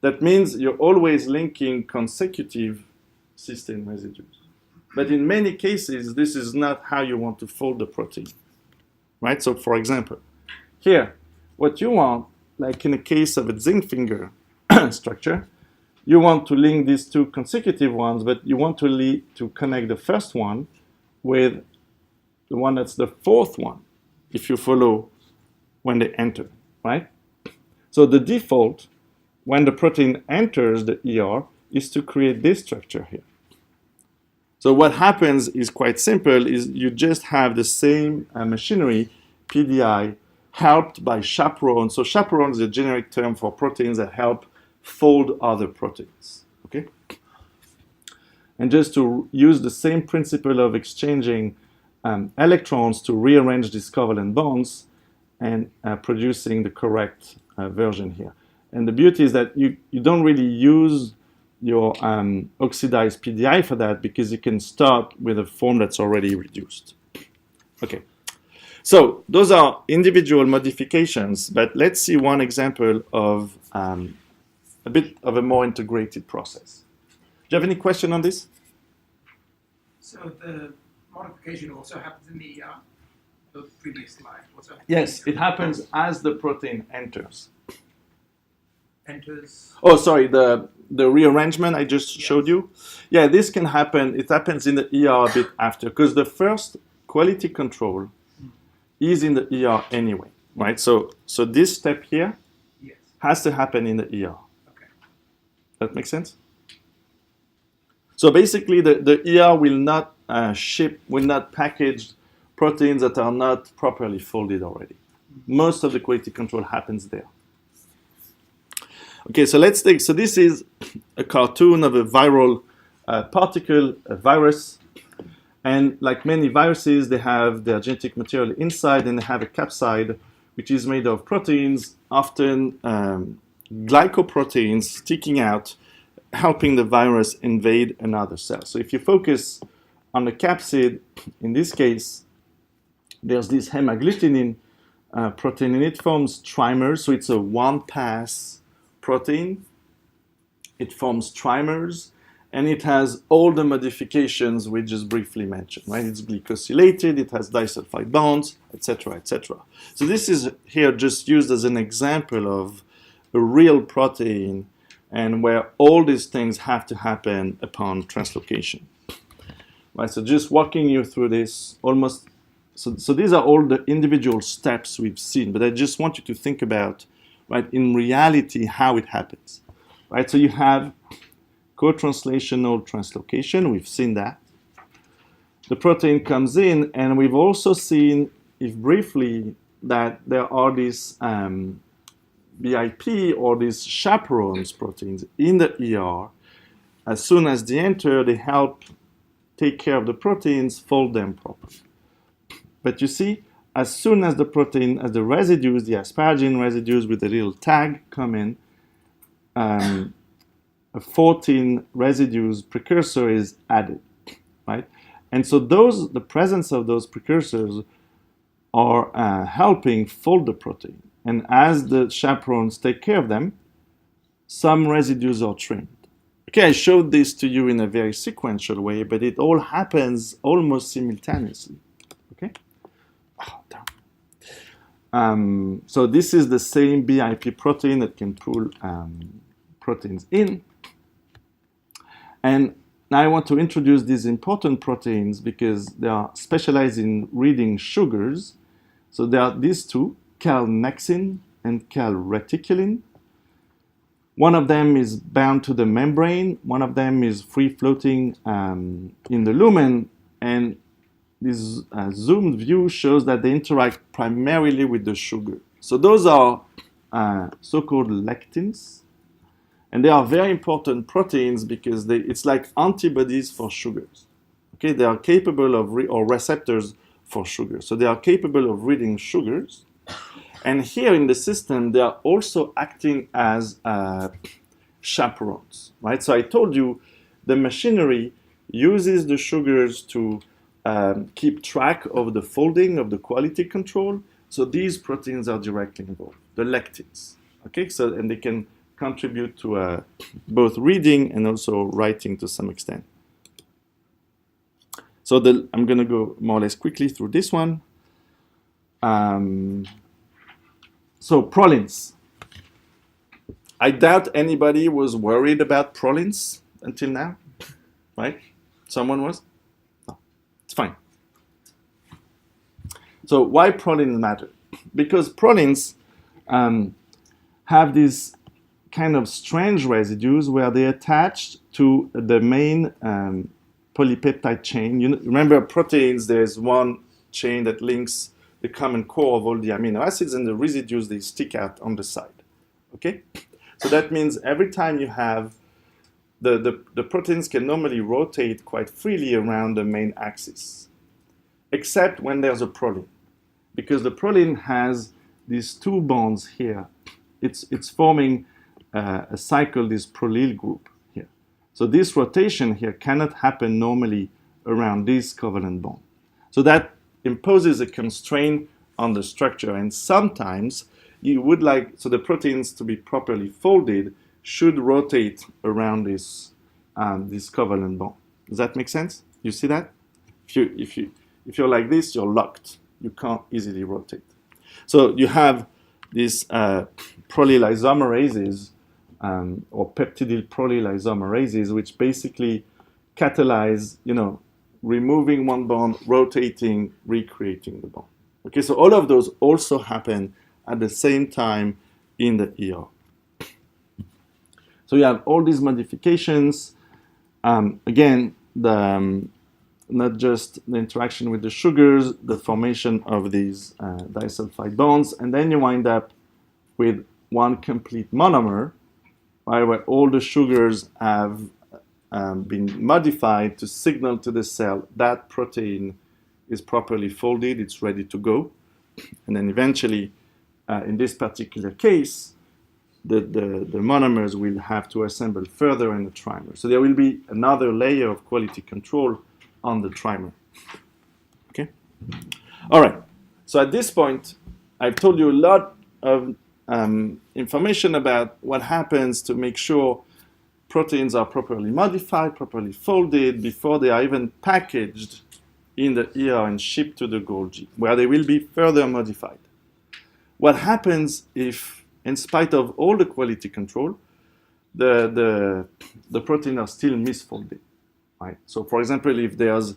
S2: That means you're always linking consecutive cysteine residues. But in many cases, this is not how you want to fold the protein. Right? So for example, here, what you want, like in the case of a zinc finger structure, you want to link these two consecutive ones, but you want to connect the first one with the one that's the fourth one, if you follow when they enter, right? So the default, when the protein enters the ER, is to create this structure here. So what happens is quite simple, is you just have the same machinery, PDI, helped by chaperone. So chaperone is a generic term for proteins that help fold other proteins, okay? And just to use the same principle of exchanging electrons to rearrange these covalent bonds and producing the correct version here. And the beauty is that you don't really use your oxidized PDI for that, because you can start with a form that's already reduced. Okay, so those are individual modifications, but let's see one example of a bit of a more integrated process. Do you have any question on this?
S1: So the modification also happens in the previous slide.
S2: Yes, it happens as the protein enters.
S1: Enters.
S2: Oh, sorry, the rearrangement I just showed you. Yeah, this can happen. It happens in the ER a bit after, because the first quality control is in the ER anyway, right? So this step here has to happen in the ER.
S1: Okay.
S2: That makes sense? So basically, the ER will not will not package proteins that are not properly folded already. Most of the quality control happens there. Okay, so let's take, so this is a cartoon of a viral particle, a virus, and like many viruses, they have their genetic material inside, and they have a capsid, which is made of proteins, often glycoproteins sticking out, helping the virus invade another cell. So if you focus on the capsid, in this case, there's this hemagglutinin protein, and it forms trimers, so it's a one-pass protein. It forms trimers, and it has all the modifications we just briefly mentioned, right? It's glycosylated, it has disulfide bonds, etc., etc. So this is here just used as an example of a real protein, and where all these things have to happen upon translocation. Right, so just walking you through this, almost, so these are all the individual steps we've seen, but I just want you to think about, right, in reality, how it happens. Right, so you have co-translational translocation, we've seen that. The protein comes in, and we've also seen, if briefly, that there are these BIP, or these chaperones proteins in the ER. As soon as they enter, they help take care of the proteins, fold them properly. But you see, as soon as the protein, as the residues, the asparagine residues with the little tag come in, a 14 residues precursor is added, right? And so the presence of those precursors are helping fold the protein. And as the chaperones take care of them, some residues are trimmed. Okay, I showed this to you in a very sequential way, but it all happens almost simultaneously. Okay? Oh, damn. So this is the same BIP protein that can pull proteins in. And now I want to introduce these important proteins because they are specialized in reading sugars. So there are these two, calnexin and calreticulin. One of them is bound to the membrane. One of them is free-floating in the lumen. And this zoomed view shows that they interact primarily with the sugar. So those are so-called lectins. And they are very important proteins because it's like antibodies for sugars. Okay, they are capable of, or receptors for sugar. So they are capable of reading sugars. And here in the system, they are also acting as chaperones, right? So I told you the machinery uses the sugars to keep track of the folding of the quality control. So these proteins are directly involved, the lectins. Okay, so and they can contribute to both reading and also writing to some extent. So I'm going to go more or less quickly through this one. So prolines. I doubt anybody was worried about prolines until now, right? Someone was? No, it's fine. So why proteins matter? Because proteins have these kind of strange residues where they attach to the main polypeptide chain. You remember proteins, there's one chain that links the common core of all the amino acids, and the residues, they stick out on the side. Okay? So that means every time you have the proteins can normally rotate quite freely around the main axis, except when there's a proline, because the proline has these two bonds here. It's forming a cycle, this prolyl group here. So this rotation here cannot happen normally around this covalent bond. So that imposes a constraint on the structure, and sometimes you would like so the proteins to be properly folded should rotate around this this covalent bond. Does that make sense? You see that? If you're like this, you're locked. You can't easily rotate. So you have these prolyl isomerases or peptidyl prolyl isomerases, which basically catalyze, removing one bond, rotating, recreating the bond. Okay, so all of those also happen at the same time in the ER. So you have all these modifications. Again, not just the interaction with the sugars, the formation of these disulfide bonds, and then you wind up with one complete monomer, right, where all the sugars have been modified to signal to the cell that protein is properly folded, it's ready to go. And then eventually, in this particular case, the monomers will have to assemble further in the trimer. So there will be another layer of quality control on the trimer. Okay? All right. So at this point, I've told you a lot of information about what happens to make sure proteins are properly modified, properly folded, before they are even packaged in the ER and shipped to the Golgi, where they will be further modified. What happens if, in spite of all the quality control, the proteins are still misfolded? Right? So, for example, if there's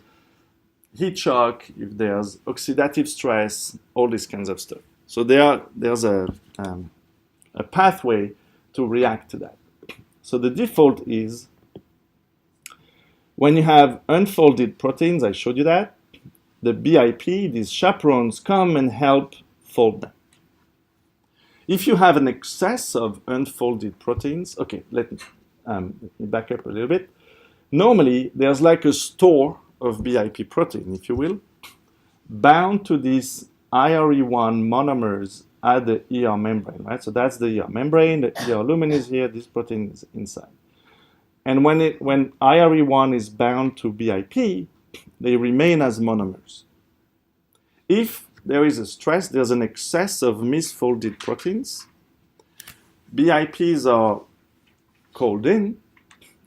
S2: heat shock, if there's oxidative stress, all these kinds of stuff. So there's a pathway to react to that. So the default is when you have unfolded proteins, I showed you that, the BIP, these chaperones, come and help fold them. If you have an excess of unfolded proteins, okay, let me back up a little bit. Normally, there's like a store of BIP protein, if you will, bound to these IRE1 monomers at the ER membrane, right? So that's the ER membrane, the ER lumen is here, this protein is inside. And when IRE1 is bound to BIP, they remain as monomers. If there is a stress, there's an excess of misfolded proteins, BIPs are called in,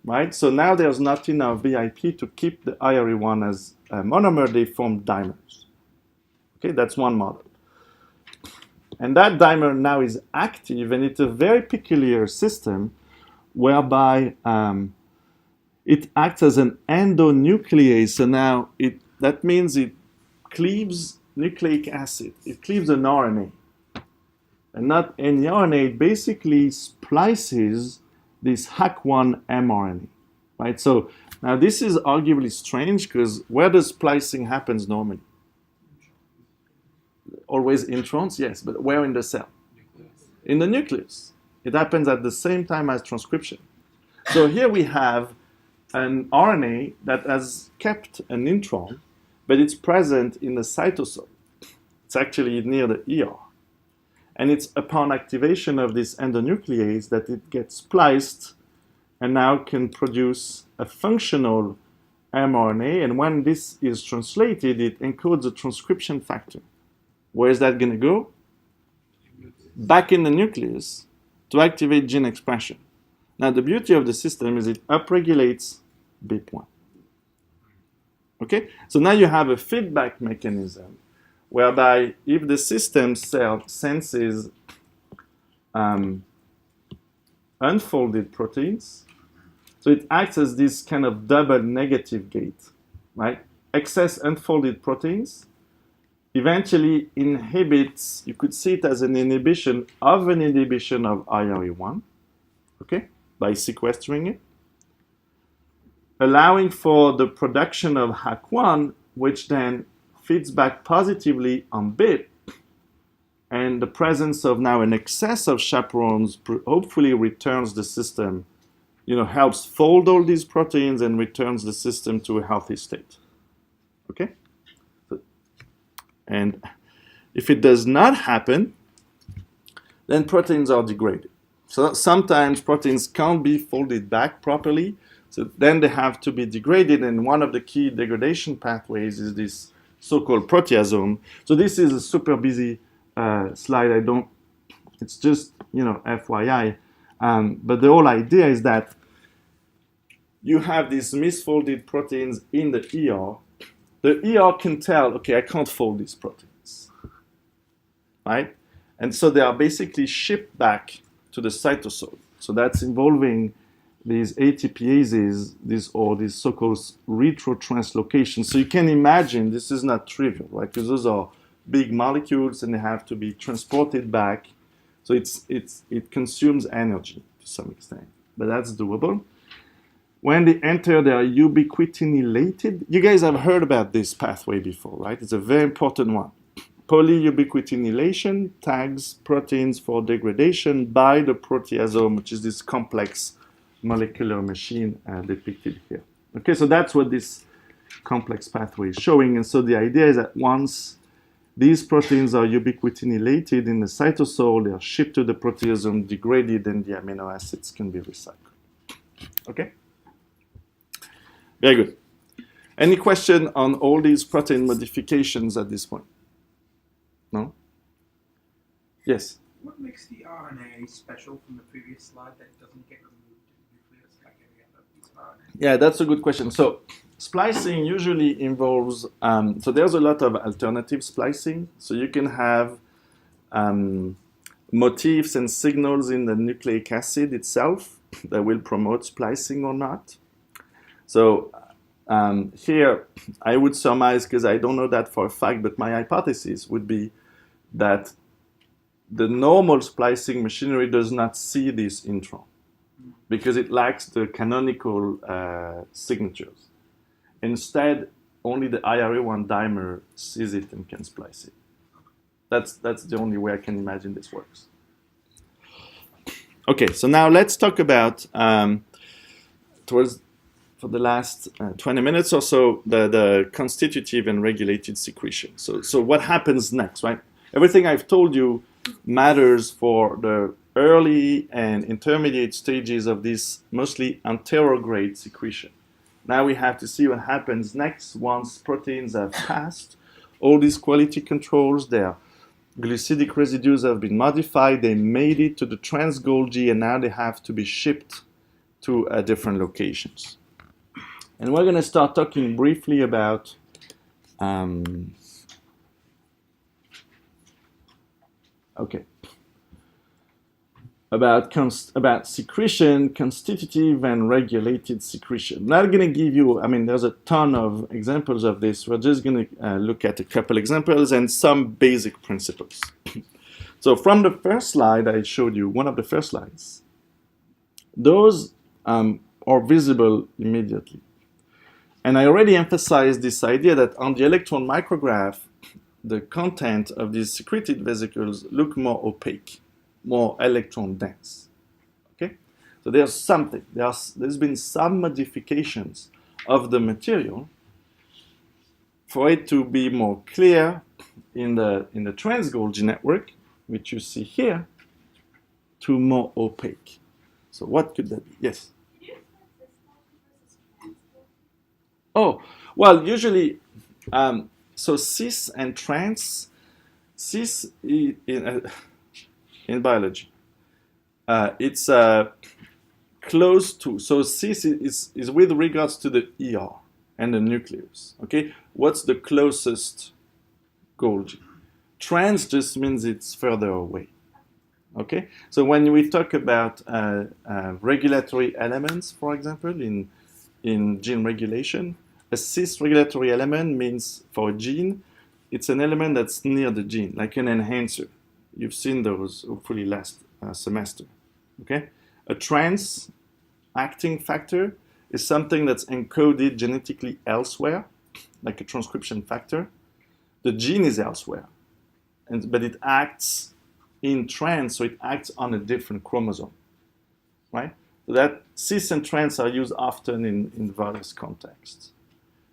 S2: right? So now there's not enough BIP to keep the IRE1 as a monomer, they form dimers. Okay, that's one model. And that dimer now is active, and it's a very peculiar system whereby it acts as an endonuclease. So now that means it cleaves nucleic acid. It cleaves an RNA. And not any RNA, it basically splices this HAC1 mRNA. Right? So now this is arguably strange because where does splicing happens normally? Always introns, yes, but where in the cell? In the nucleus. It happens at the same time as transcription. So here we have an RNA that has kept an intron, but it's present in the cytosol. It's actually near the ER. And it's upon activation of this endonuclease that it gets spliced and now can produce a functional mRNA. And when this is translated, it encodes a transcription factor. Where is that going to go? Back in the nucleus to activate gene expression. Now, the beauty of the system is it upregulates BIP1. Okay? So now you have a feedback mechanism whereby if the system cell senses unfolded proteins, so it acts as this kind of double negative gate, right? Excess unfolded proteins eventually inhibits, you could see it as an inhibition of IRE1, okay, by sequestering it, allowing for the production of HAC1, which then feeds back positively on BIP, and the presence of now an excess of chaperones hopefully returns the system, helps fold all these proteins and returns the system to a healthy state. Okay? And if it does not happen, then proteins are degraded. So sometimes proteins can't be folded back properly, so then they have to be degraded, and one of the key degradation pathways is this so-called proteasome. So this is a super busy slide. It's just, FYI. But the whole idea is that you have these misfolded proteins in the ER. The ER can tell, okay, I can't fold these proteins, right? And so they are basically shipped back to the cytosol. So that's involving these ATPases, these so-called retrotranslocations. So you can imagine this is not trivial, right? Because those are big molecules and they have to be transported back. So it consumes energy to some extent, but that's doable. When they enter, they are ubiquitinylated. You guys have heard about this pathway before, right? It's a very important one. Polyubiquitinylation tags proteins for degradation by the proteasome, which is this complex molecular machine depicted here. Okay, so that's what this complex pathway is showing. And so the idea is that once these proteins are ubiquitinylated in the cytosol, they are shipped to the proteasome, degraded, and the amino acids can be recycled. Okay? Very good. Any question on all these protein modifications at this point? No? Yes?
S1: What makes the RNA special from the previous slide that it doesn't get removed in the nucleus like any other piece of RNA?
S2: Yeah, that's a good question. So splicing usually involves, so there's a lot of alternative splicing. So you can have motifs and signals in the nucleic acid itself that will promote splicing or not. So here I would surmise, because I don't know that for a fact, but my hypothesis would be that the normal splicing machinery does not see this intron because it lacks the canonical signatures. Instead, only the IRE1 dimer sees it and can splice it. That's the only way I can imagine this works. Okay, so now let's talk about, for the last 20 minutes or so, the constitutive and regulated secretion. So what happens next, right? Everything I've told you matters for the early and intermediate stages of this mostly anterograde secretion. Now we have to see what happens next once proteins have passed all these quality controls. Their glycidic residues have been modified, they made it to the trans-Golgi, and now they have to be shipped to different locations. And we're going to start talking briefly about about secretion, constitutive and regulated secretion. I'm not going to give you, there's a ton of examples of this. We're just going to look at a couple examples and some basic principles. So from the first slide I showed you, one of the first slides, those are visible immediately. And I already emphasized this idea that on the electron micrograph, the content of these secreted vesicles look more opaque, more electron dense. Okay? So there's something. There's been some modifications of the material for it to be more clear in the trans-Golgi network, which you see here, to more opaque. So what could that be? Yes? Oh, well, usually, so cis and trans, cis in biology, it's close to, so cis is with regards to the ER and the nucleus, okay? What's the closest Golgi? Trans just means it's further away, okay? So when we talk about regulatory elements, for example, in gene regulation, a cis regulatory element means for a gene it's an element that's near the gene, like an enhancer. You've seen those hopefully last semester. Okay, a trans-acting factor is something that's encoded genetically elsewhere, like a transcription factor. The gene is elsewhere, but it acts in trans, so it acts on a different chromosome, right? So that cis and trans are used often in various contexts,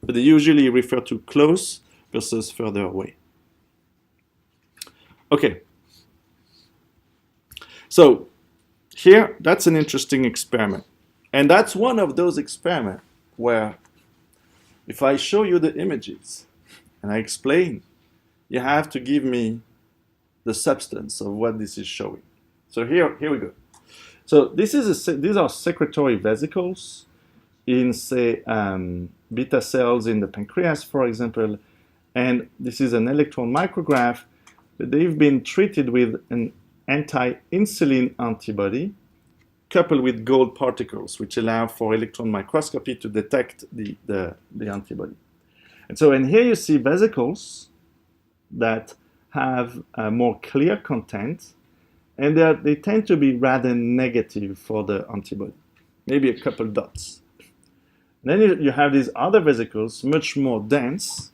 S2: but they usually refer to close versus further away. Okay. So here, that's an interesting experiment. And that's one of those experiments where if I show you the images and I explain, you have to give me the substance of what this is showing. So here we go. So these are secretory vesicles in, say, beta cells in the pancreas, for example. And this is an electron micrograph. They've been treated with an anti-insulin antibody coupled with gold particles, which allow for electron microscopy to detect the antibody. And here you see vesicles that have a more clear content, and they tend to be rather negative for the antibody, maybe a couple dots. Then you have these other vesicles, much more dense,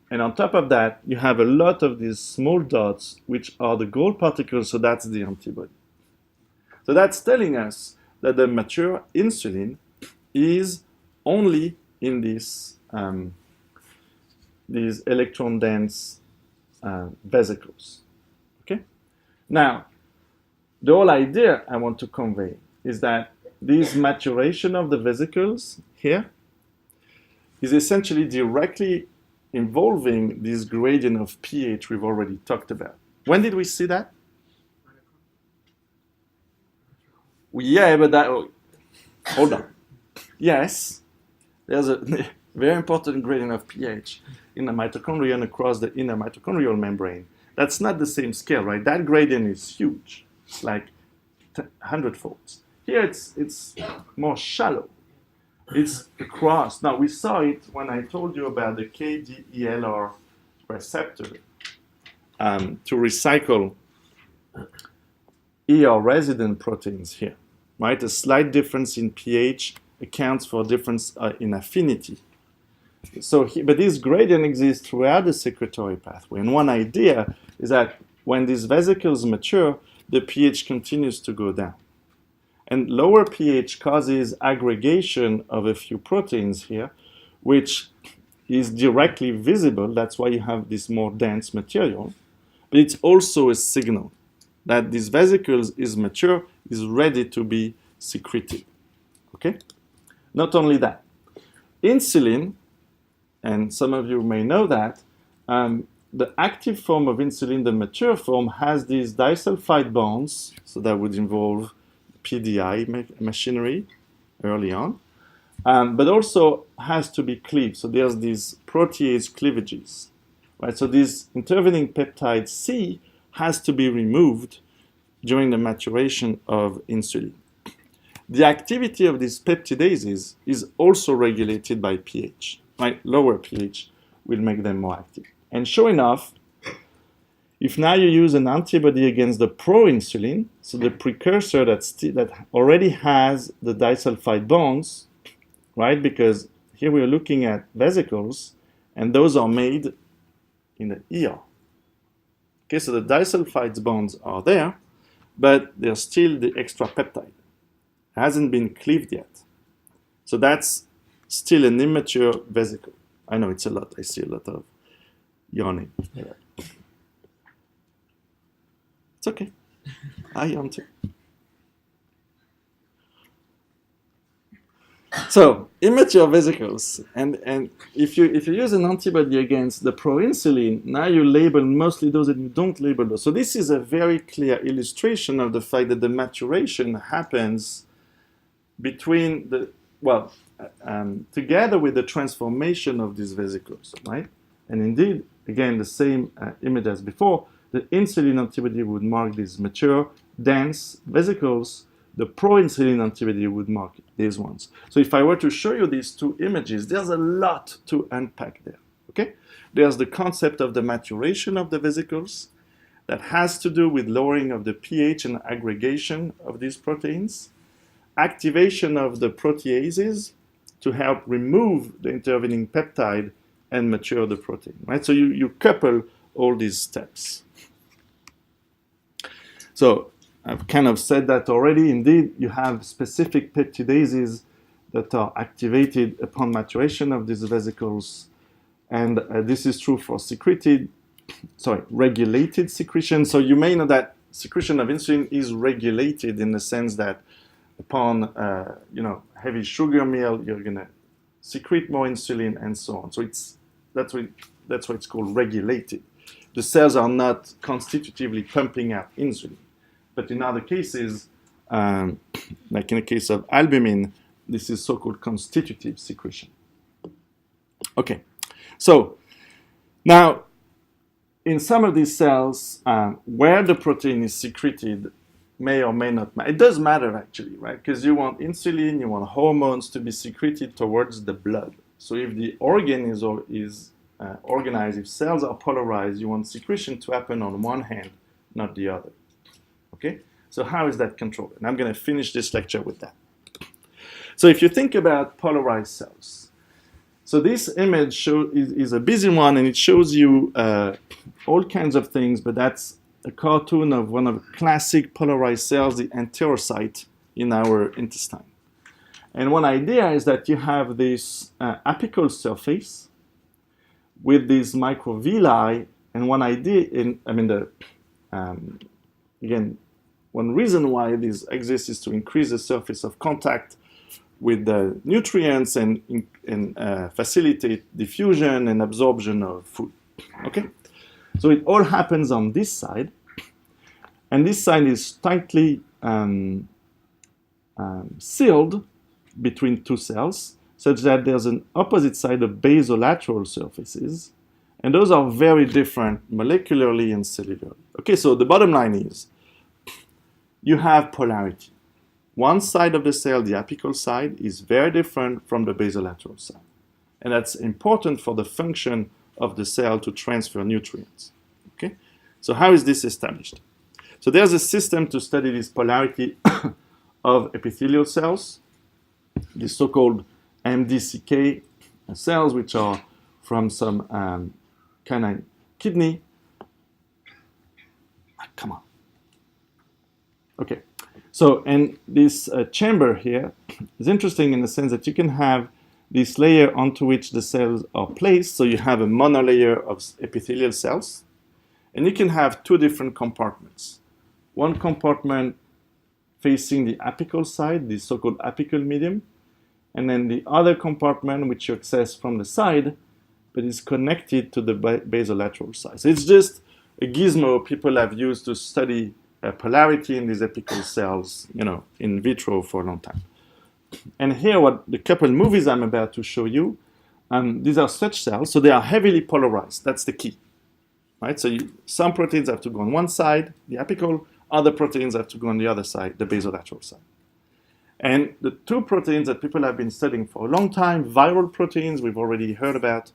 S2: and on top of that, you have a lot of these small dots, which are the gold particles, so that's the antibody. So that's telling us that the mature insulin is only in these electron-dense vesicles. Okay? Now, the whole idea I want to convey is that this maturation of the vesicles here is essentially directly involving this gradient of pH we've already talked about. When did we see that? Yeah, but hold on. Yes, there's a very important gradient of pH in the mitochondria and across the inner mitochondrial membrane. That's not the same scale, right? That gradient is huge. It's like 100-folds. Here it's more shallow. It's across. Now, we saw it when I told you about the KDELR receptor to recycle ER resident proteins here, right? A slight difference in pH accounts for difference in affinity. So, but this gradient exists throughout the secretory pathway. And one idea is that when these vesicles mature, the pH continues to go down. And lower pH causes aggregation of a few proteins here, which is directly visible. That's why you have this more dense material. But it's also a signal that these vesicles is mature, is ready to be secreted. Okay? Not only that, insulin, and some of you may know that, the active form of insulin, the mature form, has these disulfide bonds, so that would involve PDI machinery early on, but also has to be cleaved. So there's these protease cleavages, right? So this intervening peptide C has to be removed during the maturation of insulin. The activity of these peptidases is also regulated by pH, right? Lower pH will make them more active. And sure enough, if now you use an antibody against the proinsulin, so the precursor that already has the disulfide bonds, right? Because here we are looking at vesicles, and those are made in the ER. Okay, so the disulfide bonds are there, but there's still the extra peptide. It hasn't been cleaved yet. So that's still an immature vesicle. I know it's a lot. I see a lot of yawning. Yeah. It's okay. I yawn too. So immature vesicles, and if you use an antibody against the proinsulin, now you label mostly those and you don't label those. So this is a very clear illustration of the fact that the maturation happens between together with the transformation of these vesicles, right? And indeed, again, the same image as before. The insulin antibody would mark these mature, dense vesicles. The proinsulin antibody would mark these ones. So if I were to show you these two images, there's a lot to unpack there, Okay? There's the concept of the maturation of the vesicles that has to do with lowering of the pH and aggregation of these proteins, activation of the proteases to help remove the intervening peptide and mature the protein, right? So you couple all these steps. So I've kind of said that already. Indeed, you have specific peptidases that are activated upon maturation of these vesicles. And this is true for regulated secretion. So you may know that secretion of insulin is regulated in the sense that upon heavy sugar meal, you're going to secrete more insulin and so on. So that's why it's called regulated. The cells are not constitutively pumping out insulin. But in other cases, like in the case of albumin, this is so-called constitutive secretion. Okay, so now in some of these cells, where the protein is secreted may or may not matter. It does matter actually, right? Because you want insulin, you want hormones to be secreted towards the blood. So if the organ is organized, if cells are polarized, you want secretion to happen on one hand, not the other. Okay? So how is that controlled? And I'm going to finish this lecture with that. So if you think about polarized cells, so this image is a busy one, and it shows you all kinds of things, but that's a cartoon of one of the classic polarized cells, the enterocyte in our intestine. And one idea is that you have this apical surface with these microvilli, and one idea, again, one reason why this exists is to increase the surface of contact with the nutrients and facilitate diffusion and absorption of food. Okay? So it all happens on this side, and this side is tightly sealed between two cells, such that there's an opposite side of basolateral surfaces, and those are very different molecularly and cellularly. Okay, so the bottom line is, you have polarity. One side of the cell, the apical side, is very different from the basolateral side. And that's important for the function of the cell to transfer nutrients. Okay? So how is this established? So there's a system to study this polarity of epithelial cells, the so-called MDCK cells, which are from some canine kidney. Come on. Okay. So, and this chamber here is interesting in the sense that you can have this layer onto which the cells are placed. So you have a monolayer of epithelial cells, and you can have two different compartments. One compartment facing the apical side, the so-called apical medium, and then the other compartment which you access from the side, but is connected to the basolateral side. So it's just a gizmo people have used to study polarity in these apical cells, in vitro for a long time. And here, what the couple movies I'm about to show you, these are such cells, so they are heavily polarized. That's the key, right? So some proteins have to go on one side, the apical, other proteins have to go on the other side, the basolateral side. And the two proteins that people have been studying for a long time, viral proteins, we've already heard about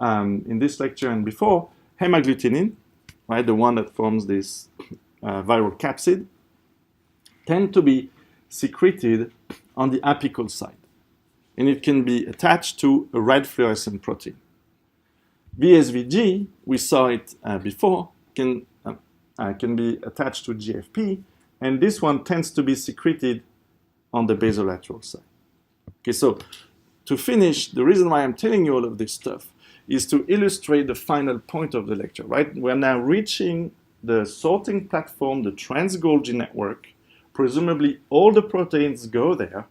S2: in this lecture and before, hemagglutinin, right, the one that forms this viral capsid, tend to be secreted on the apical side. And it can be attached to a red fluorescent protein. VSVG, we saw it before, can be attached to GFP, and this one tends to be secreted on the basolateral side. Okay, so to finish, the reason why I'm telling you all of this stuff is to illustrate the final point of the lecture, right? We're now reaching the sorting platform, the trans-Golgi network. Presumably all the proteins go there,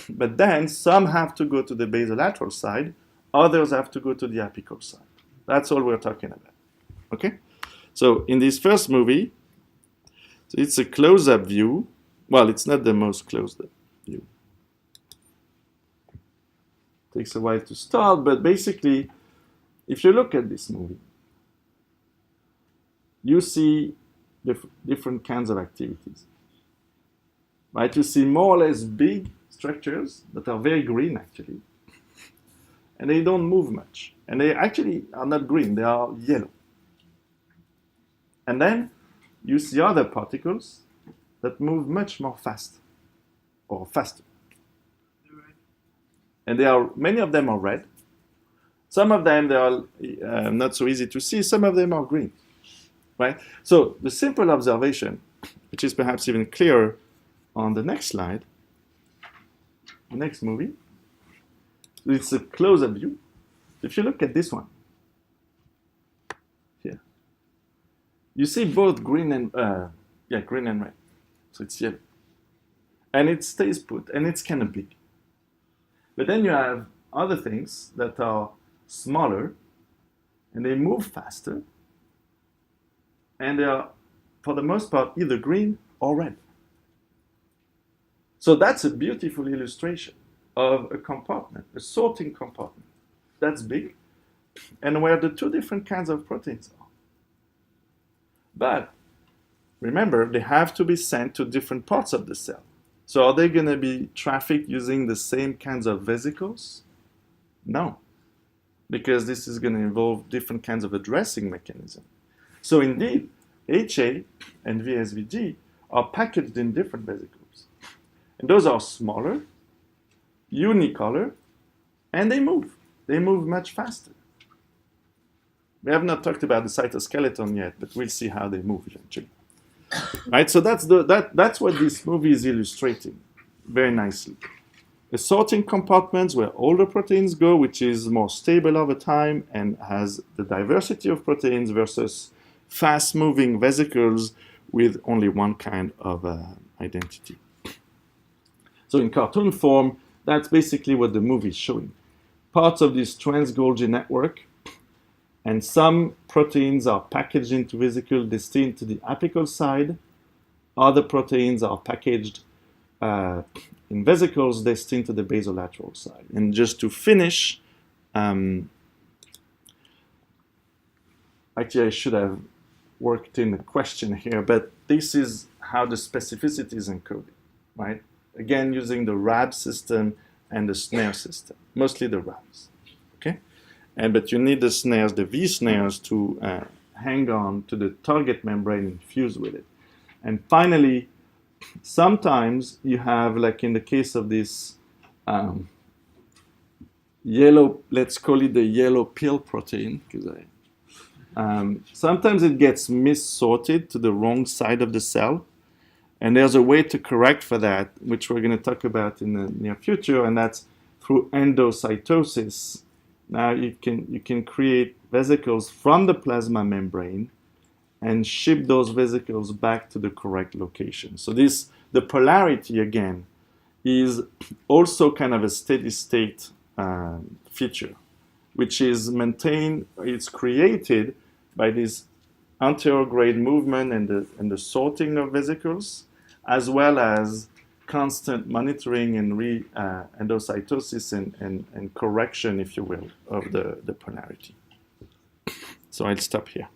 S2: but then some have to go to the basolateral side, others have to go to the apical side. That's all we're talking about, okay? So in this first movie, so it's a close-up view. Well, it's not the most close-up view. Takes a while to start, but basically, if you look at this movie, you see different kinds of activities. Right? You see more or less big structures that are very green, actually. and they don't move much. And they actually are not green, they are yellow. And then you see other particles that move much more fast, or faster. And many of them are red. Some of them, they are not so easy to see. Some of them are green, right? So the simple observation, which is perhaps even clearer on the next slide, the next movie, it's a close-up view. If you look at this one, here, you see both green and red. So it's yellow. And it stays put, and it's kind of big. But then you have other things that are smaller, and they move faster, and they are, for the most part, either green or red. So that's a beautiful illustration of a compartment, a sorting compartment. That's big, and where the two different kinds of proteins are. But remember, they have to be sent to different parts of the cell. So are they going to be trafficked using the same kinds of vesicles? No, because this is going to involve different kinds of addressing mechanism. So indeed, HA and VSVG are packaged in different vesicles. And those are smaller, unicolor, and they move. They move much faster. We have not talked about the cytoskeleton yet, but we'll see how they move eventually. Right, so that's what this movie is illustrating very nicely. A sorting compartment where all the proteins go, which is more stable over time and has the diversity of proteins, versus fast-moving vesicles with only one kind of identity. So in cartoon form, that's basically what the movie is showing. Parts of this trans-Golgi network, and some proteins are packaged into vesicles destined to the apical side. Other proteins are packaged in vesicles destined to the basolateral side. And just to finish, actually I should have worked in a question here, but this is how the specificity is encoded, right? Again, using the RAB system and the snare system, mostly the RABs, okay? But you need the snares, the V snares, to hang on to the target membrane and fuse with it. And finally, sometimes you have, like in the case of this yellow, let's call it the yellow pill protein, because sometimes it gets mis-sorted to the wrong side of the cell. And there's a way to correct for that, which we're going to talk about in the near future, and that's through endocytosis. Now you can create vesicles from the plasma membrane and ship those vesicles back to the correct location. So the polarity again is also kind of a steady state feature, which is maintained, it's created by this anterograde movement and the sorting of vesicles, as well as constant monitoring and endocytosis and correction, if you will, of the polarity. So I'll stop here.